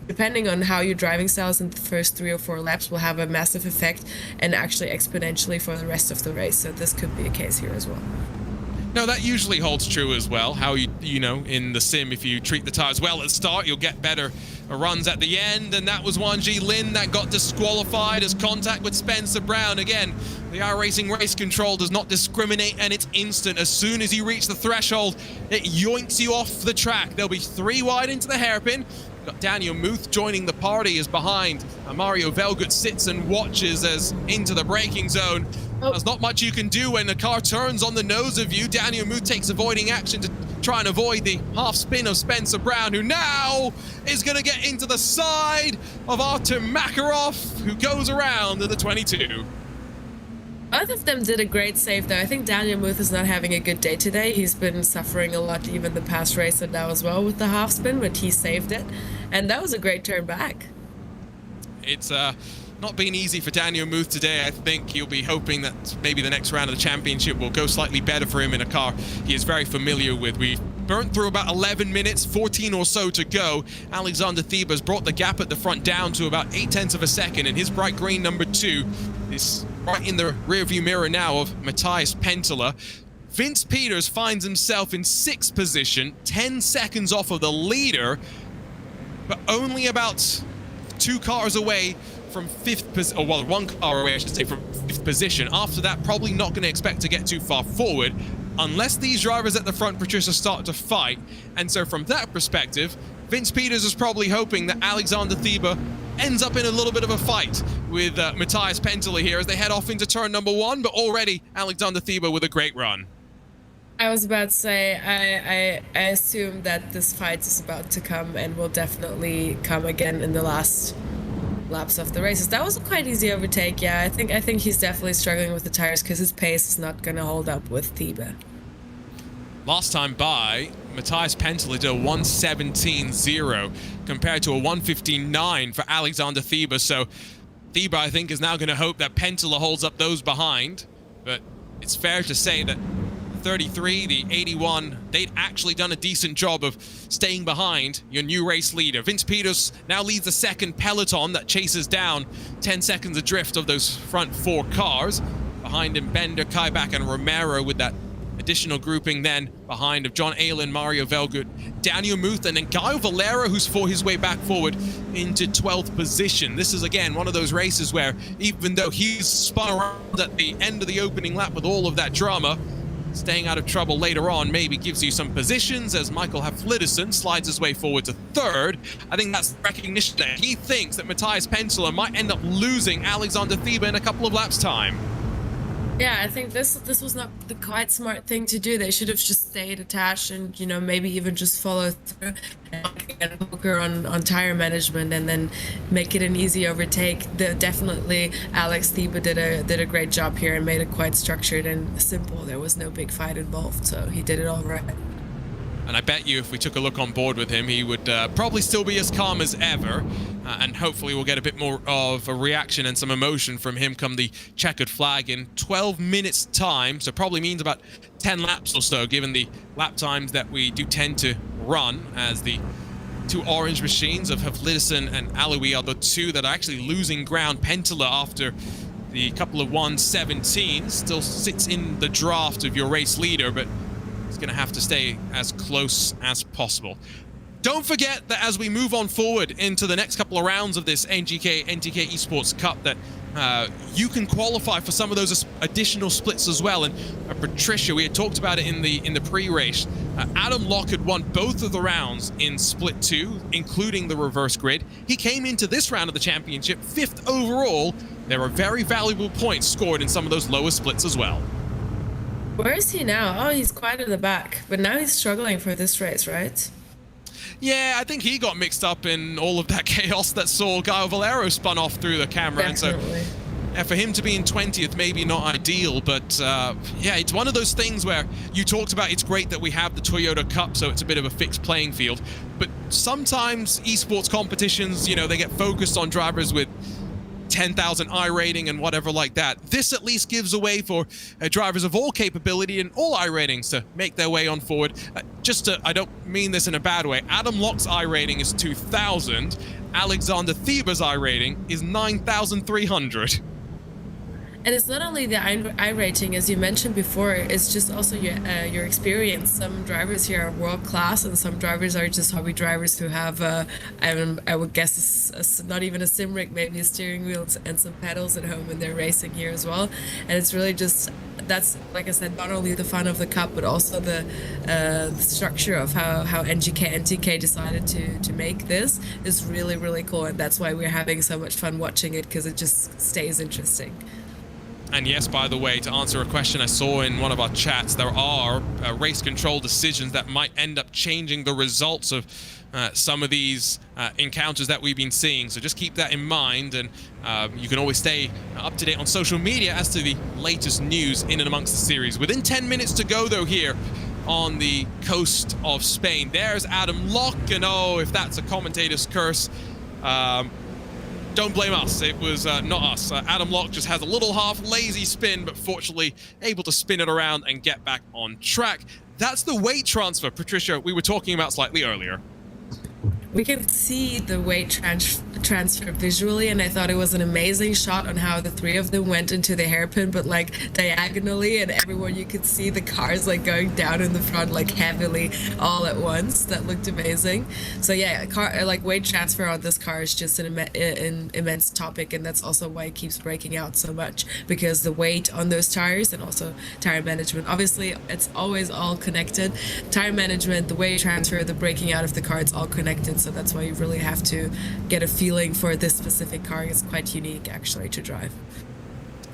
[SPEAKER 1] depending on how your driving styles in the first 3 or 4 laps will have a massive effect, and actually exponentially for the rest of the race. So this could be a case here as well.
[SPEAKER 2] No, that usually holds true as well. How you know, in the sim, if you treat the tires well at the start, you'll get better runs at the end. And that was Wanji Lin that got disqualified as contact with Spencer Brown. Again, the iRacing race control does not discriminate, and it's instant. As soon as you reach the threshold, it yoinks you off the track. There'll be 3 wide into the hairpin. Got Daniel Muth joining the party as behind. Mario Velgut sits and watches as into the braking zone. There's not much you can do when the car turns on the nose of you. Daniel Muth takes avoiding action to try and avoid the half spin of Spencer Brown, who now is going to get into the side of Artem Makarov, who goes around in the 22.
[SPEAKER 1] Both of them did a great save, though. I think Daniel Muth is not having a good day today. He's been suffering a lot, even the past race and now as well with the half spin, but he saved it. And that was a great turn back. It's
[SPEAKER 2] not been easy for Daniel Muth today. I think he'll be hoping that maybe the next round of the championship will go slightly better for him in a car he is very familiar with. We've burnt through about 11 minutes, 14 or so to go. Alexander Thieber's brought the gap at the front down to about 0.8 of a second, and his bright green number 2 is right in the rearview mirror now of Matthias Penteler. Vince Peters finds himself in 6th position, 10 seconds off of the leader, but only about 2 cars away from 5th position, or well, 1 car away, I should say, from 5th position. After that, probably not going to expect to get too far forward unless these drivers at the front, Patricia, start to fight. And so from that perspective, Vince Peters is probably hoping that Alexander Thieber ends up in a little bit of a fight with Matthias Penteler here as they head off into turn number 1, but already Alexander Thieber with a great run.
[SPEAKER 1] I was about to say, I assume that this fight is about to come and will definitely come again in the last laps of the races. That was a quite easy overtake. Yeah, I think he's definitely struggling with the tires because his pace is not going to hold up with Thieber.
[SPEAKER 2] Last time by, Matthias Penteler did a 1:17.0 compared to a 1:15.9 for Alexander Thieber. So Thieber, I think, is now going to hope that Penteler holds up those behind. But it's fair to say that 33, the 81, they'd actually done a decent job of staying behind your new race leader. Vince Peters now leads the second peloton that chases down 10 seconds adrift of those front 4 cars. Behind him, Bender, Kaibach, and Romero with that additional grouping then behind of John Aylen, Mario Velgut, Daniel Muth, and then Gaio Valera, who's fought his way back forward into 12th position. This is, again, one of those races where even though he's spun around at the end of the opening lap with all of that drama, staying out of trouble later on maybe gives you some positions as Michael Hafliderson slides his way forward to 3rd. I think that's recognition that he thinks that Matthias Penteler might end up losing Alexander Thieber in a couple of laps' time.
[SPEAKER 1] Yeah, I think this was not the quite smart thing to do. They should have just stayed attached and, you know, maybe even just follow through and poker on tire management and then make it an easy overtake. Definitely Alex Thieber did a great job here and made it quite structured and simple. There was no big fight involved, so he did it all right.
[SPEAKER 2] And I bet you if we took a look on board with him, he would probably still be as calm as ever. And hopefully we'll get a bit more of a reaction and some emotion from him come the checkered flag in 12 minutes time. So probably means about 10 laps or so, given the lap times that we do tend to run, as the 2 orange machines of Hafliderson and Alaoui are the 2 that are actually losing ground. Penteler, after the couple of 1:17s, still sits in the draft of your race leader, but going to have to stay as close as possible. Don't forget that as we move on forward into the next couple of rounds of this NGK NTK Esports Cup, that you can qualify for some of those additional splits as well. And Patricia, we had talked about it in the pre-race. Adam Locke had won both of the rounds in split 2, including the reverse grid. He came into this round of the championship 5th overall. There are very valuable points scored in some of those lower splits as well.
[SPEAKER 1] Where is he now? Oh, he's quite at the back, but now he's struggling for this race, right?
[SPEAKER 2] Yeah, I think he got mixed up in all of that chaos that saw Gaio Valero spun off through the camera.
[SPEAKER 1] Definitely.
[SPEAKER 2] And so yeah, for him to be in 20th, maybe not ideal, but yeah, it's one of those things where you talked about it's great that we have the Toyota Cup, so it's a bit of a fixed playing field. But sometimes esports competitions, you know, they get focused on drivers with 10,000 I rating and whatever like that. This at least gives a way for drivers of all capability and all I ratings to make their way on forward. I don't mean this in a bad way. Adam Locke's I rating is 2,000. Alexander Thieber's I rating is 9,300.
[SPEAKER 1] And it's not only the I rating, as you mentioned before, it's just also your experience. Some drivers here are world class, and some drivers are just hobby drivers who have, I would guess, not even a sim rig, maybe a steering wheel and some pedals at home, and they're racing here as well. And it's really just, that's, like I said, not only the fun of the cup, but also the structure of how NGK NTK decided to make this is really, really cool. And that's why we're having so much fun watching it, because it just stays interesting.
[SPEAKER 2] And yes, by the way, to answer a question I saw in one of our chats, there are race control decisions that might end up changing the results of some of these encounters that we've been seeing. So just keep that in mind, and you can always stay up to date on social media as to the latest news in and amongst the series. Within 10 minutes to go, though, here on the coast of Spain, there's Adam Locke, and oh, if that's a commentator's curse, don't blame us. It was not us. Adam Locke just has a little half lazy spin, but fortunately able to spin it around and get back on track. That's the weight transfer, Patricia, we were talking about slightly earlier.
[SPEAKER 1] We can see the weight transfer visually, and I thought it was an amazing shot on how the 3 of them went into the hairpin, but like diagonally, and everywhere you could see the cars like going down in the front like heavily all at once. That looked amazing. So yeah, weight transfer on this car is just an immense topic, and that's also why it keeps breaking out so much, because the weight on those tires and also tire management. Obviously, it's always all connected. Tire management, the weight transfer, the breaking out of the car, it's all connected. it. So that's why you really have to get a feeling for this specific car. It's quite unique actually to drive.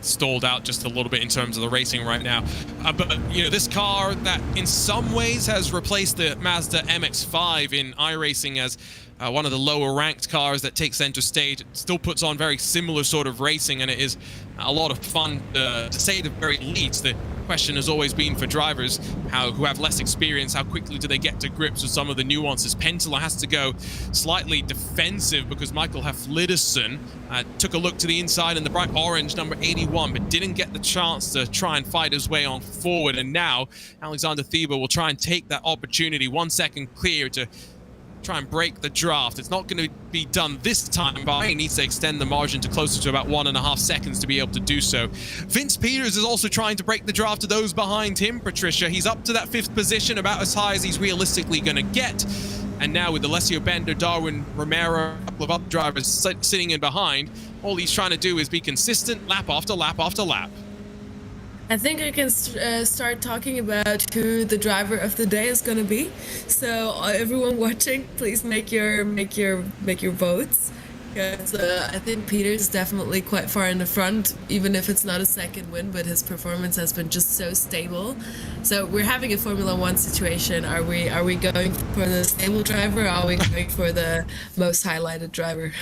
[SPEAKER 2] Stalled out just a little bit in terms of the racing right now, but you know, this car that in some ways has replaced the Mazda MX-5 in iRacing as one of the lower ranked cars that takes center stage. It still puts on very similar sort of racing, and it is a lot of fun to say the very least. The question has always been for drivers who have less experience, how quickly do they get to grips with some of the nuances. Pentela has to go slightly defensive because Michael Hafliderson took a look to the inside in the bright orange number 81, but didn't get the chance to try and fight his way on forward. And now Alexander Thieber will try and take that opportunity, 1 second clear, to try and break the draft. It's not going to be done this time, but he needs to extend the margin to closer to about 1.5 seconds to be able to do so. Vince Peters is also trying to break the draft to those behind him, Patricia. He's up to that 5th position, about as high as he's realistically going to get. And now with Alessio Bender, Darwin Romero, a couple of other drivers sitting in behind, all he's trying to do is be consistent lap after lap after lap.
[SPEAKER 1] I think I can start talking about who the driver of the day is going to be. So everyone watching, please make your votes. Because I think Peters is definitely quite far in the front, even if it's not a second win, but his performance has been just so stable. So we're having a Formula One situation. Are we going for the stable driver, or are we going for the most highlighted driver?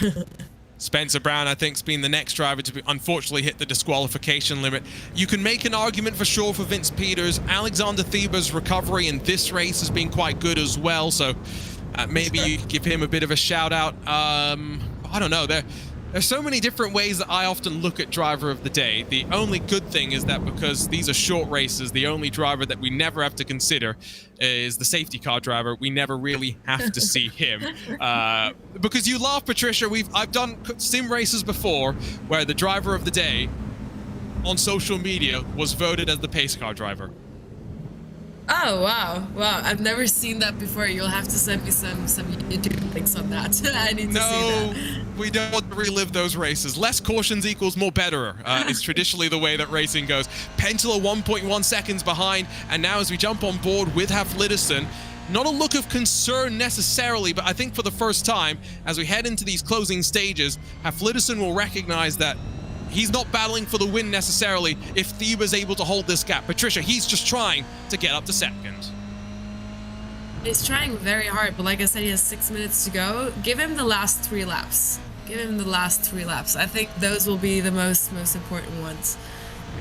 [SPEAKER 2] Spencer Brown, I think, has been the next driver to unfortunately hit the disqualification limit. You can make an argument for sure for Vince Peters. Alexander Thieber's recovery in this race has been quite good as well, so maybe you give him a bit of a shout out. I don't know. There's so many different ways that I often look at driver of the day. The only good thing is that because these are short races, the only driver that we never have to consider is the safety car driver. We never really have to see him. Because you laugh, Patricia, I've done sim races before where the driver of the day on social media was voted as the pace car driver.
[SPEAKER 1] Oh, wow. I've never seen that before. You'll have to send me some YouTube links on that. I need to see that.
[SPEAKER 2] No, we don't want to relive those races. Less cautions equals more better. It's traditionally the way that racing goes. Pentela 1.1 seconds behind, and now as we jump on board with Hafliderson, not a look of concern necessarily, but I think for the first time, as we head into these closing stages, Hafliderson will recognize that he's not battling for the win necessarily if Thieber's able to hold this gap. Patricia, he's just trying to get up to second.
[SPEAKER 1] He's trying very hard, but like I said, he has 6 minutes to go. Give him the last 3 laps. Give him the last 3 laps. I think those will be the most important ones.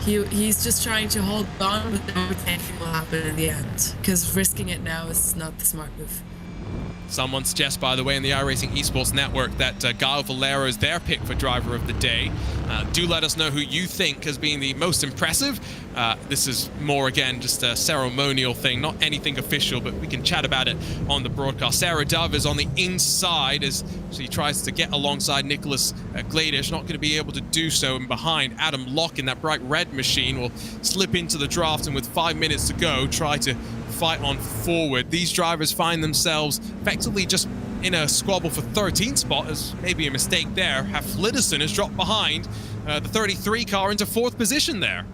[SPEAKER 1] He's just trying to hold on, but the overtaking will happen in the end, because risking it now is not the smart move.
[SPEAKER 2] Someone suggests, by the way, in the iRacing Esports Network that Gaio Valero is their pick for driver of the day. Do let us know who you think has been the most impressive. This is more, again, just a ceremonial thing, not anything official, but we can chat about it on the broadcast. Sarah Dove is on the inside as she tries to get alongside Nicholas Gladish. Not going to be able to do so. And behind, Adam Locke in that bright red machine will slip into the draft, and with 5 minutes to go, try to fight on forward. These drivers find themselves effectively just in a squabble for 13th spot, as maybe a mistake there. Hafliderson has dropped behind the 33 car into 4th position there.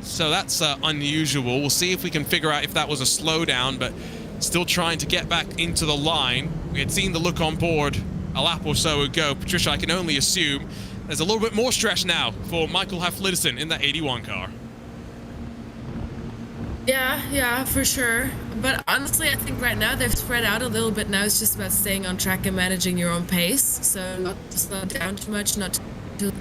[SPEAKER 2] So that's unusual. We'll see if we can figure out if that was a slowdown, but still trying to get back into the line. We had seen the look on board a lap or so ago. Patricia, I can only assume there's a little bit more stress now for Michael Hafliderson in that 81 car.
[SPEAKER 1] Yeah, for sure. But honestly, I think right now they've spread out a little bit. Now it's just about staying on track and managing your own pace. So not to slow down too much, not to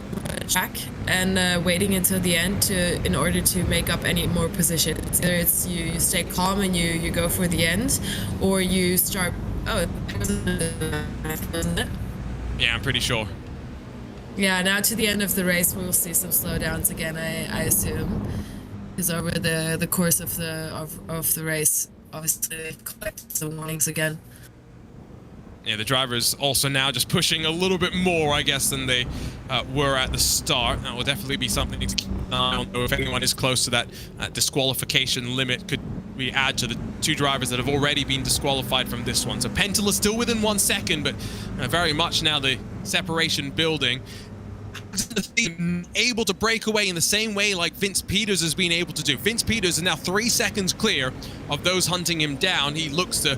[SPEAKER 1] track, and waiting until the end in order to make up any more positions. Either it's you stay calm and you go for the end, or you start. Oh, wasn't it?
[SPEAKER 2] Yeah, I'm pretty sure.
[SPEAKER 1] Yeah, now to the end of the race, we will see some slowdowns again, I assume. Because over the course of the race, obviously they've collected some warnings again.
[SPEAKER 2] Yeah, the drivers also now just pushing a little bit more, I guess, than they were at the start. That will definitely be something to keep an eye on. If anyone is close to that disqualification limit, could we add to the 2 drivers that have already been disqualified from this one. So Pentela still within 1 second, but very much now the separation building. able to break away in the same way like Vince Peters has been able to do. Vince Peters is now 3 seconds clear of those hunting him down. He looks to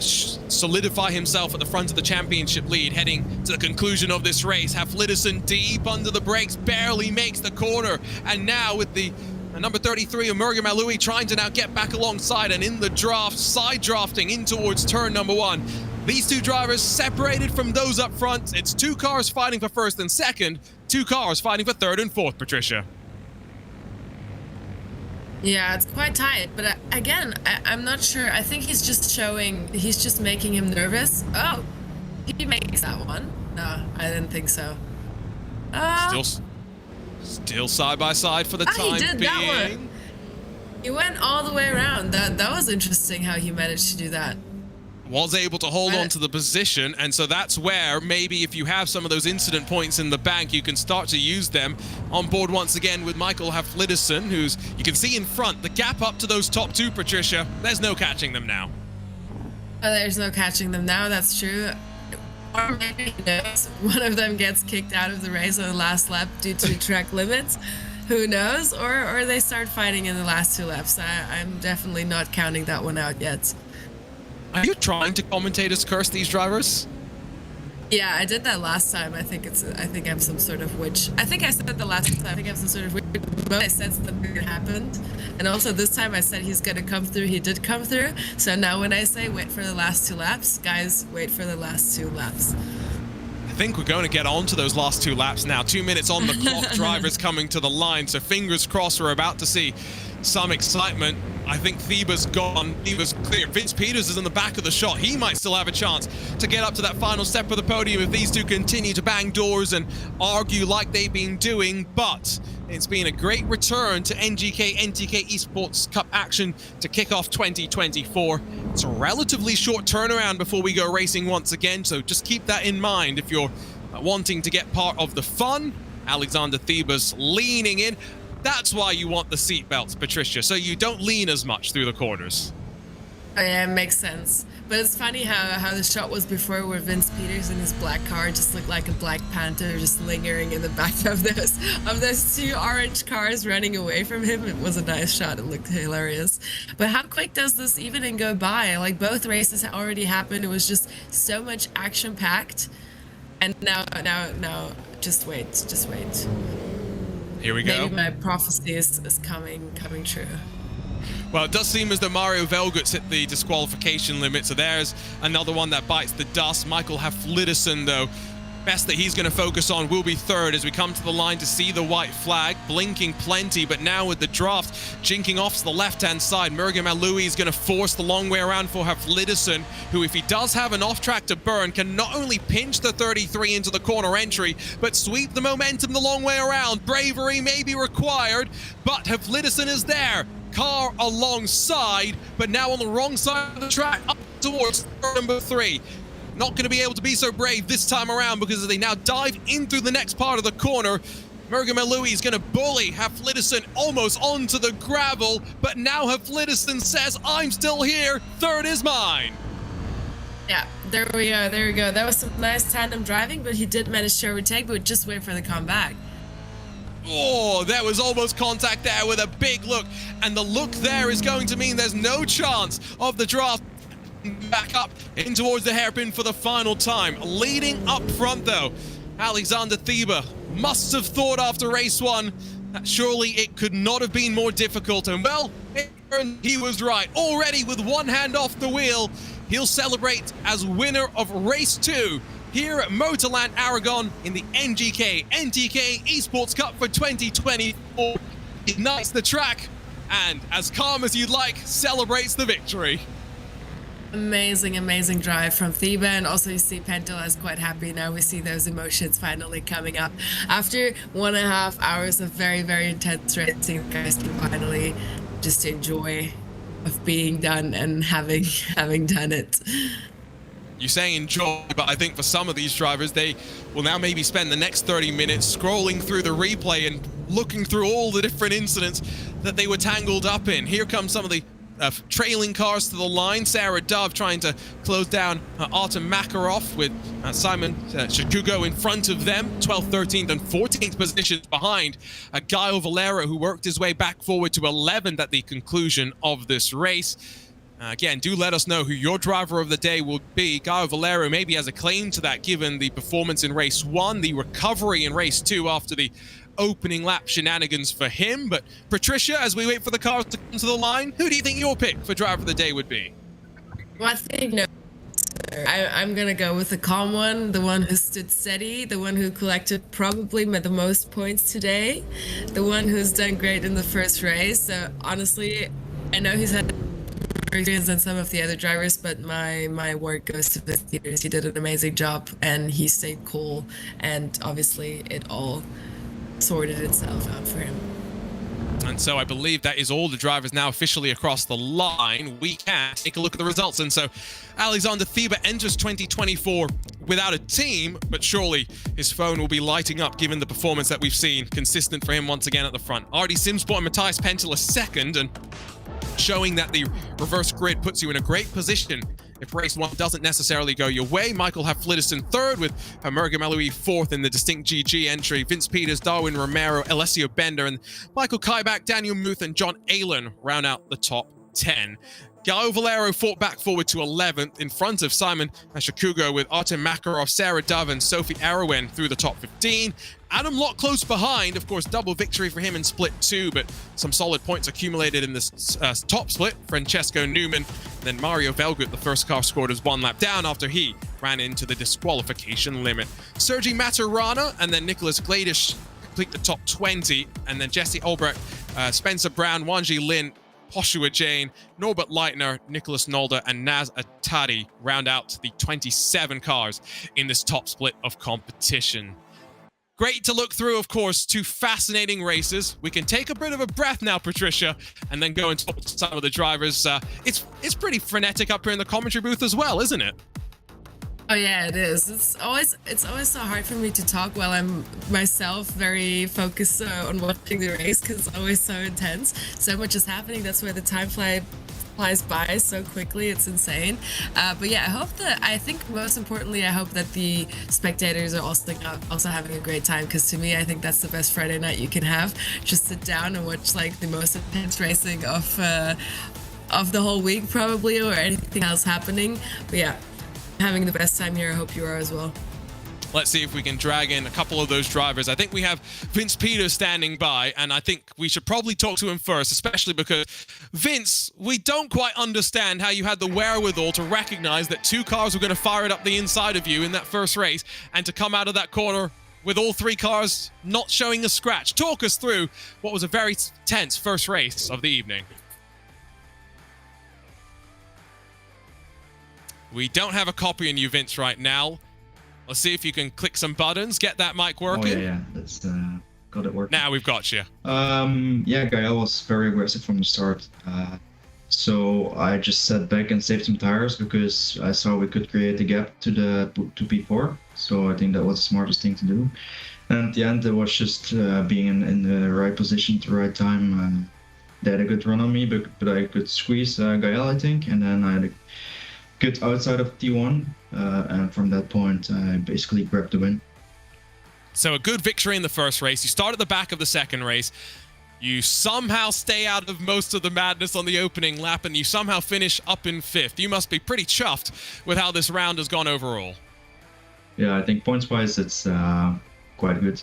[SPEAKER 2] solidify himself at the front of the championship lead, heading to the conclusion of this race. Haflidason deep under the brakes, barely makes the corner, and now with the number 33 of Murga Malui trying to now get back alongside, and in the draft, side drafting in towards turn number 1. These two drivers separated from those up front. It's 2 cars fighting for first and second, 2 cars fighting for third and fourth, Patricia.
[SPEAKER 1] Yeah, it's quite tight, but again, I'm not sure. I think he's just making him nervous. Oh, he makes that one. No, I didn't think so.
[SPEAKER 2] Still side by side for the time
[SPEAKER 1] he did
[SPEAKER 2] being.
[SPEAKER 1] That one. He went all the way around. That was interesting how he managed to do that.
[SPEAKER 2] Was able to hold on to the position, and so that's where maybe if you have some of those incident points in the bank, you can start to use them. On board once again with Michael Haflidason, who's, you can see in front, the gap up to those top 2, Patricia. There's no catching them now.
[SPEAKER 1] Oh, there's no catching them now, that's true. Or maybe, who knows, one of them gets kicked out of the race on the last lap due to track limits. Who knows? Or they start fighting in the last 2 laps. I'm definitely not counting that one out yet.
[SPEAKER 2] Are you trying to commentators curse these drivers?
[SPEAKER 1] Yeah, I did that last time. I think I'm some sort of witch. I think I said the last time. I think I'm some sort of witch. I said something happened, and also this time I said he's gonna come through. He did come through. So now when I say wait for the last 2 laps, guys, wait for the last 2 laps.
[SPEAKER 2] I think we're going to get on to those last 2 laps now. 2 minutes on the clock. Drivers coming to the line. So fingers crossed, we're about to see some excitement. I think Theba's gone. Theba's clear. Vince Peters is in the back of the shot. He might still have a chance to get up to that final step of the podium if these two continue to bang doors and argue like they've been doing. But it's been a great return to NGK NTK Esports Cup action to kick off 2024. It's a relatively short turnaround before we go racing once again, so just keep that in mind if you're wanting to get part of the fun. Alexander Thebas leaning in. That's why you want the seatbelts, Patricia, so you don't lean as much through the corners.
[SPEAKER 1] Oh yeah, it makes sense. But it's funny how the shot was before, where Vince Peters in his black car just looked like a Black Panther just lingering in the back of those 2 orange cars running away from him. It was a nice shot. It looked hilarious. But how quick does this evening go by? Like, both races had already happened. It was just so much action-packed. And now, just wait.
[SPEAKER 2] Here we go.
[SPEAKER 1] Maybe my prophecy is coming true.
[SPEAKER 2] Well, it does seem as though Mario Velgut's hit the disqualification limit, so there's another one that bites the dust. Michael Haflidason, though, best that he's going to focus on will be third as we come to the line to see the white flag, blinking plenty, but now with the draft jinking off to the left-hand side, Murga Malui is going to force the long way around for Haflidason, who, if he does have an off-track to burn, can not only pinch the 33 into the corner entry, but sweep the momentum the long way around. Bravery may be required, but Haflidason is there. Car alongside, but now on the wrong side of the track, up towards number 3. Not going to be able to be so brave this time around, because as they now dive in through the next part of the corner, Murga Malui is going to bully Haflidason almost onto the gravel, but now Haflidason says, I'm still here, third is mine.
[SPEAKER 1] Yeah, there we go. That was some nice tandem driving, but he did manage to overtake, but just wait for the comeback.
[SPEAKER 2] Oh, there was almost contact there with a big look, and the look there is going to mean there's no chance of the draft back up in towards the hairpin for the final time. Leading up front, though, Alexander Theba must have thought after race 1 that surely it could not have been more difficult, and well, he was right. Already with one hand off the wheel, he'll celebrate as winner of race 2 here at Motorland Aragon in the NGK NTK Esports Cup for 2024. Ignites the track and, as calm as you'd like, celebrates the victory.
[SPEAKER 1] Amazing drive from Theba, and also you see Pentola is quite happy now. We see those emotions finally coming up after 1.5 hours of very intense racing. Guys can finally just enjoy of being done and having done it.
[SPEAKER 2] You say enjoy, but I think for some of these drivers, they will now maybe spend the next 30 minutes scrolling through the replay and looking through all the different incidents that they were tangled up in. Here come some of the trailing cars to the line. Sarah Dove trying to close down Artem Makarov with Simon Shakugo in front of them, 12th, 13th and 14th positions behind Gaio Valero, who worked his way back forward to 11th at the conclusion of this race. Again, do let us know who your driver of the day will be. Gaio Valero maybe has a claim to that given the performance in race 1, the recovery in race 2 after the opening lap shenanigans for him. But Patricia, as we wait for the cars to come to the line, who do you think your pick for driver of the day would be?
[SPEAKER 1] Well, I think I'm going to go with the calm one, the one who stood steady, the one who collected probably the most points today, the one who's done great in the first race. So honestly, I know he's had experience than some of the other drivers, but my word goes to Vince Peters. He did an amazing job and he stayed cool, and obviously it all sorted itself out for him.
[SPEAKER 2] And so I believe that is all the drivers now officially across the line. We can take a look at the results. And so Alexander Thieber enters 2024 without a team, but surely his phone will be lighting up given the performance that we've seen consistent for him once again at the front. Artie Simsport and Matthias Penteler second, and showing that the reverse grid puts you in a great position if race 1 doesn't necessarily go your way. Michael Haflidison third, with Merga Malui fourth in the distinct GG entry. Vince Peters, Darwin Romero, Alessio Bender, and Michael Kaibach, Daniel Muth, and John Aylen round out the top 10. Gaio Valero fought back forward to 11th in front of Simon Shakugo, with Artem Makarov, Sarah Dove, and Sophie Aragon through the top 15. Adam Locke close behind, of course, double victory for him in split 2, but some solid points accumulated in this top split. Francesco Newman, then Mario Velgut, the first car scored, as 1 lap down after he ran into the disqualification limit. Sergi Maturana and then Nicholas Gladish complete the top 20, and then Jesse Albrecht, Spencer Brown, Wanji Lin, Joshua Jane, Norbert Leitner, Nicholas Nolder, and Naz Atadi round out the 27 cars in this top split of competition. Great to look through, of course, 2 fascinating races. We can take a bit of a breath now, Patricia, and then go and talk to some of the drivers. It's pretty frenetic up here in the commentary booth as well, isn't it?
[SPEAKER 1] Oh yeah, it is. It's always so hard for me to talk while I'm myself very focused on watching the race, because it's always so intense. So much is happening. That's why the time flies by so quickly. It's insane. But yeah, I think most importantly, I hope that the spectators are also having a great time, because to me, I think that's the best Friday night you can have. Just sit down and watch like the most intense racing of the whole week probably, or anything else happening. But yeah, having the best time here. I hope you are as well.
[SPEAKER 2] Let's see if we can drag in a couple of those drivers. I think we have Vince Peters standing by, and I think we should probably talk to him first, especially because, Vince, we don't quite understand how you had the wherewithal to recognize that 2 cars were going to fire it up the inside of you in that first race, and to come out of that corner with all 3 cars not showing a scratch. Talk us through what was a very tense first race of the evening. We don't have a copy on you, Vince, right now. Let's see if you can click some buttons, get that mic working.
[SPEAKER 4] Oh, yeah. That's got it working.
[SPEAKER 2] Now we've got you.
[SPEAKER 4] Yeah, Gael was very aggressive from the start. So I just sat back and saved some tires because I saw we could create a gap to P4. So I think that was the smartest thing to do. And at the end, it was just being in the right position at the right time. They had a good run on me, but I could squeeze Gael, I think. And then I had a good outside of T1, and from that point, I basically grabbed the win.
[SPEAKER 2] So a good victory in the first race. You start at the back of the second race. You somehow stay out of most of the madness on the opening lap, and you somehow finish up in 5th. You must be pretty chuffed with how this round has gone overall.
[SPEAKER 4] Yeah, I think points-wise, it's quite good.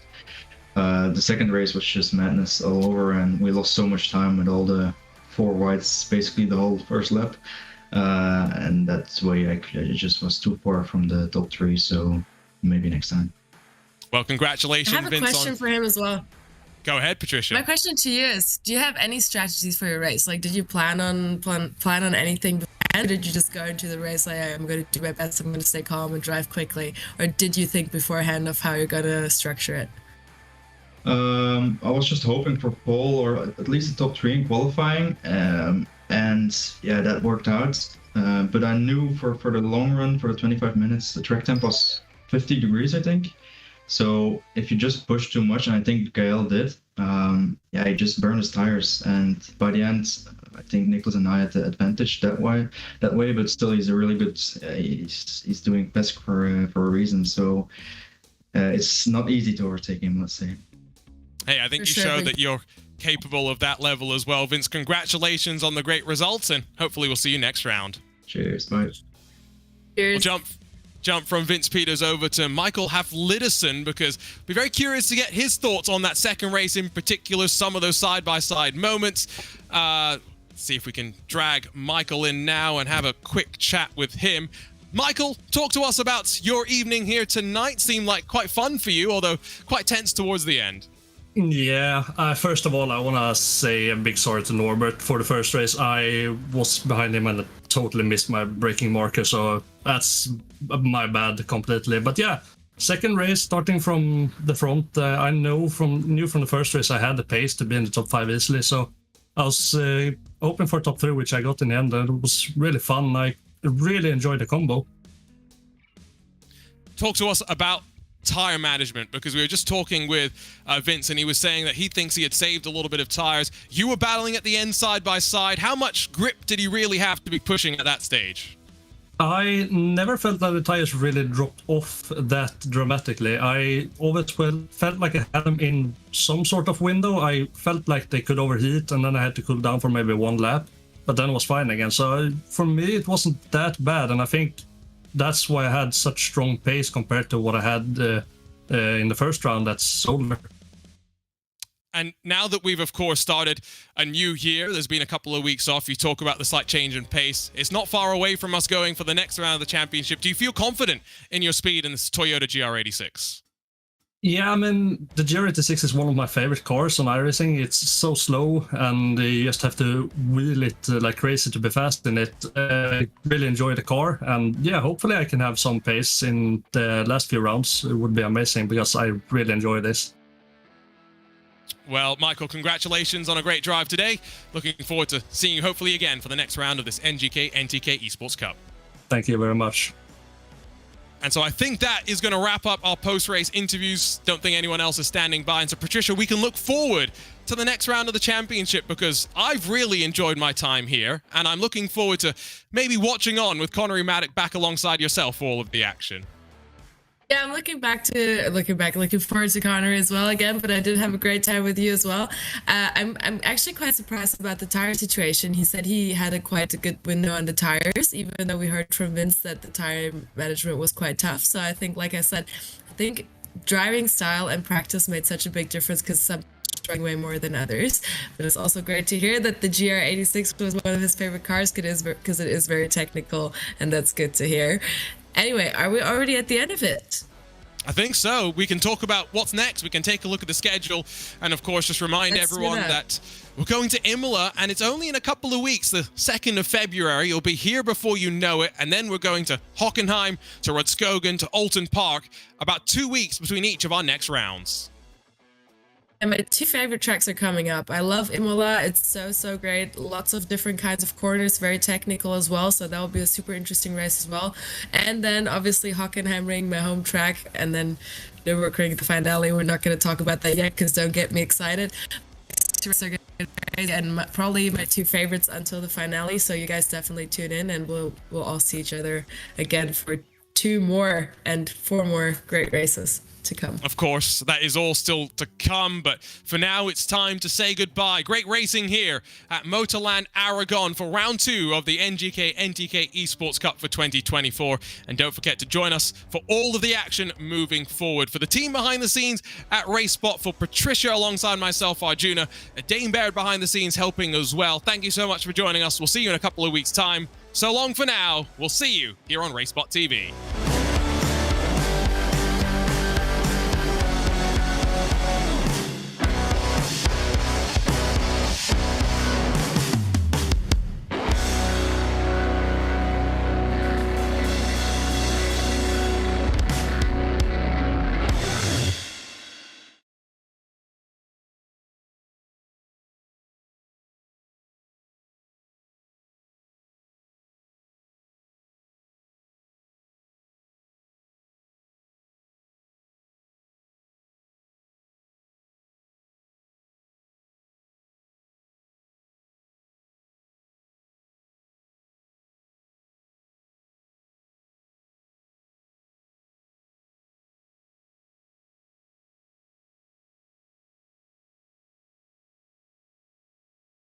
[SPEAKER 4] The second race was just madness all over, and we lost so much time with all the 4 whites, basically the whole first lap. And that's why I just was too far from the top 3, so maybe next time.
[SPEAKER 2] Well, congratulations, Vince.
[SPEAKER 1] I have a question for him as well.
[SPEAKER 2] Go ahead, Patricia.
[SPEAKER 1] My question to you is, do you have any strategies for your race? Like, did you plan on anything beforehand? Or did you just go into the race like, I'm going to do my best, I'm going to stay calm and drive quickly? Or did you think beforehand of how you're going to structure it?
[SPEAKER 4] I was just hoping for pole or at least the top 3 in qualifying. And yeah, that worked out. But I knew for the long run, for the 25 minutes, the track temp was 50 degrees, I think. So if you just push too much, and I think Gael did, yeah, he just burned his tires. And by the end, I think Nicholas and I had the advantage that way. But still, he's a really good. He's doing best for a reason. So it's not easy to overtake him, let's say.
[SPEAKER 2] Hey, I think you showed that you're capable of that level as well. Vince, congratulations on the great results, and hopefully we'll see you next round.
[SPEAKER 4] Cheers, bye.
[SPEAKER 1] Cheers.
[SPEAKER 2] We'll jump from Vince Peters over to Michael Hafliderson, because we're very curious to get his thoughts on that second race in particular, some of those side-by-side moments. See if we can drag Michael in now and have a quick chat with him. Michael, talk to us about your evening here tonight. Seemed like quite fun for you, although quite tense towards the end.
[SPEAKER 5] Yeah, first of all, I want to say a big sorry to Norbert for the first race. I was behind him and I totally missed my braking marker, so that's my bad completely. But yeah, second race, starting from the front, I knew from the first race I had the pace to be in the top 5 easily, so I was hoping for top 3, which I got in the end, and it was really fun. I really enjoyed the combo.
[SPEAKER 2] Talk to us about tire management, because we were just talking with Vince, and he was saying that he thinks he had saved a little bit of tires. You were battling at the end side by side. How much grip did he really have to be pushing at that stage?
[SPEAKER 5] I never felt that the tires really dropped off that dramatically. I always felt like I had them in some sort of window. I felt like they could overheat, and then I had to cool down for maybe 1 lap, but then it was fine again. So for me, it wasn't that bad, and I think that's why I had such strong pace compared to what I had in the first round at Zolder.
[SPEAKER 2] And now that we've, of course, started a new year, there's been a couple of weeks off. You talk about the slight change in pace. It's not far away from us going for the next round of the championship. Do you feel confident in your speed in this Toyota GR86?
[SPEAKER 5] Yeah, I mean, the GR86 is one of my favorite cars on iRacing. It's so slow, and you just have to wheel it like crazy to be fast in it. I really enjoy the car, and yeah, hopefully I can have some pace in the last few rounds. It would be amazing, because I really enjoy this.
[SPEAKER 2] Well, Michael, congratulations on a great drive today. Looking forward to seeing you hopefully again for the next round of this NGK NTK Esports Cup.
[SPEAKER 5] Thank you very much.
[SPEAKER 2] And so I think that is going to wrap up our post-race interviews. Don't think anyone else is standing by. And so, Patricia, we can look forward to the next round of the championship, because I've really enjoyed my time here, and I'm looking forward to maybe watching on with Connery Maddock back alongside yourself for all of the action.
[SPEAKER 1] Yeah, I'm looking forward to Connor as well again, but I did have a great time with you as well. I'm actually quite surprised about the tire situation. He said he had quite a good window on the tires, even though we heard from Vince that the tire management was quite tough. So I think, like I said, I think driving style and practice made such a big difference, because some struggling way more than others. But it's also great to hear that the GR86 was one of his favorite cars, because it is very technical, and that's good to hear. Anyway, are we already at the end of it?
[SPEAKER 2] I think so. We can talk about what's next. We can take a look at the schedule, and of course just remind everyone that we're going to Imola, and it's only in a couple of weeks, the 2nd of February. You'll be here before you know it, and then we're going to Hockenheim, to Rudskogen, to Oulton Park, about 2 weeks between each of our next rounds.
[SPEAKER 1] And my 2 favorite tracks are coming up. I love Imola. It's so great. Lots of different kinds of corners, very technical as well. So that will be a super interesting race as well. And then obviously Hockenheimring, my home track, and then Nürburgring, the finale. We're not going to talk about that yet, because don't get me excited. And probably my 2 favorites until the finale. So you guys definitely tune in, and we'll all see each other again for 2 more and 4 more great races to come.
[SPEAKER 2] Of course, that is all still to come, but for now it's time to say goodbye. Great racing here at Motorland Aragon for round 2 of the NGK NTK Esports Cup for 2024, and don't forget to join us for all of the action moving forward. For the team behind the scenes at RaceSpot, for Patricia alongside myself, Arjuna, Dane Baird behind the scenes helping as well. Thank you so much for joining us. We'll see you in a couple of weeks' time. So long for now. We'll see you here on RaceSpot TV.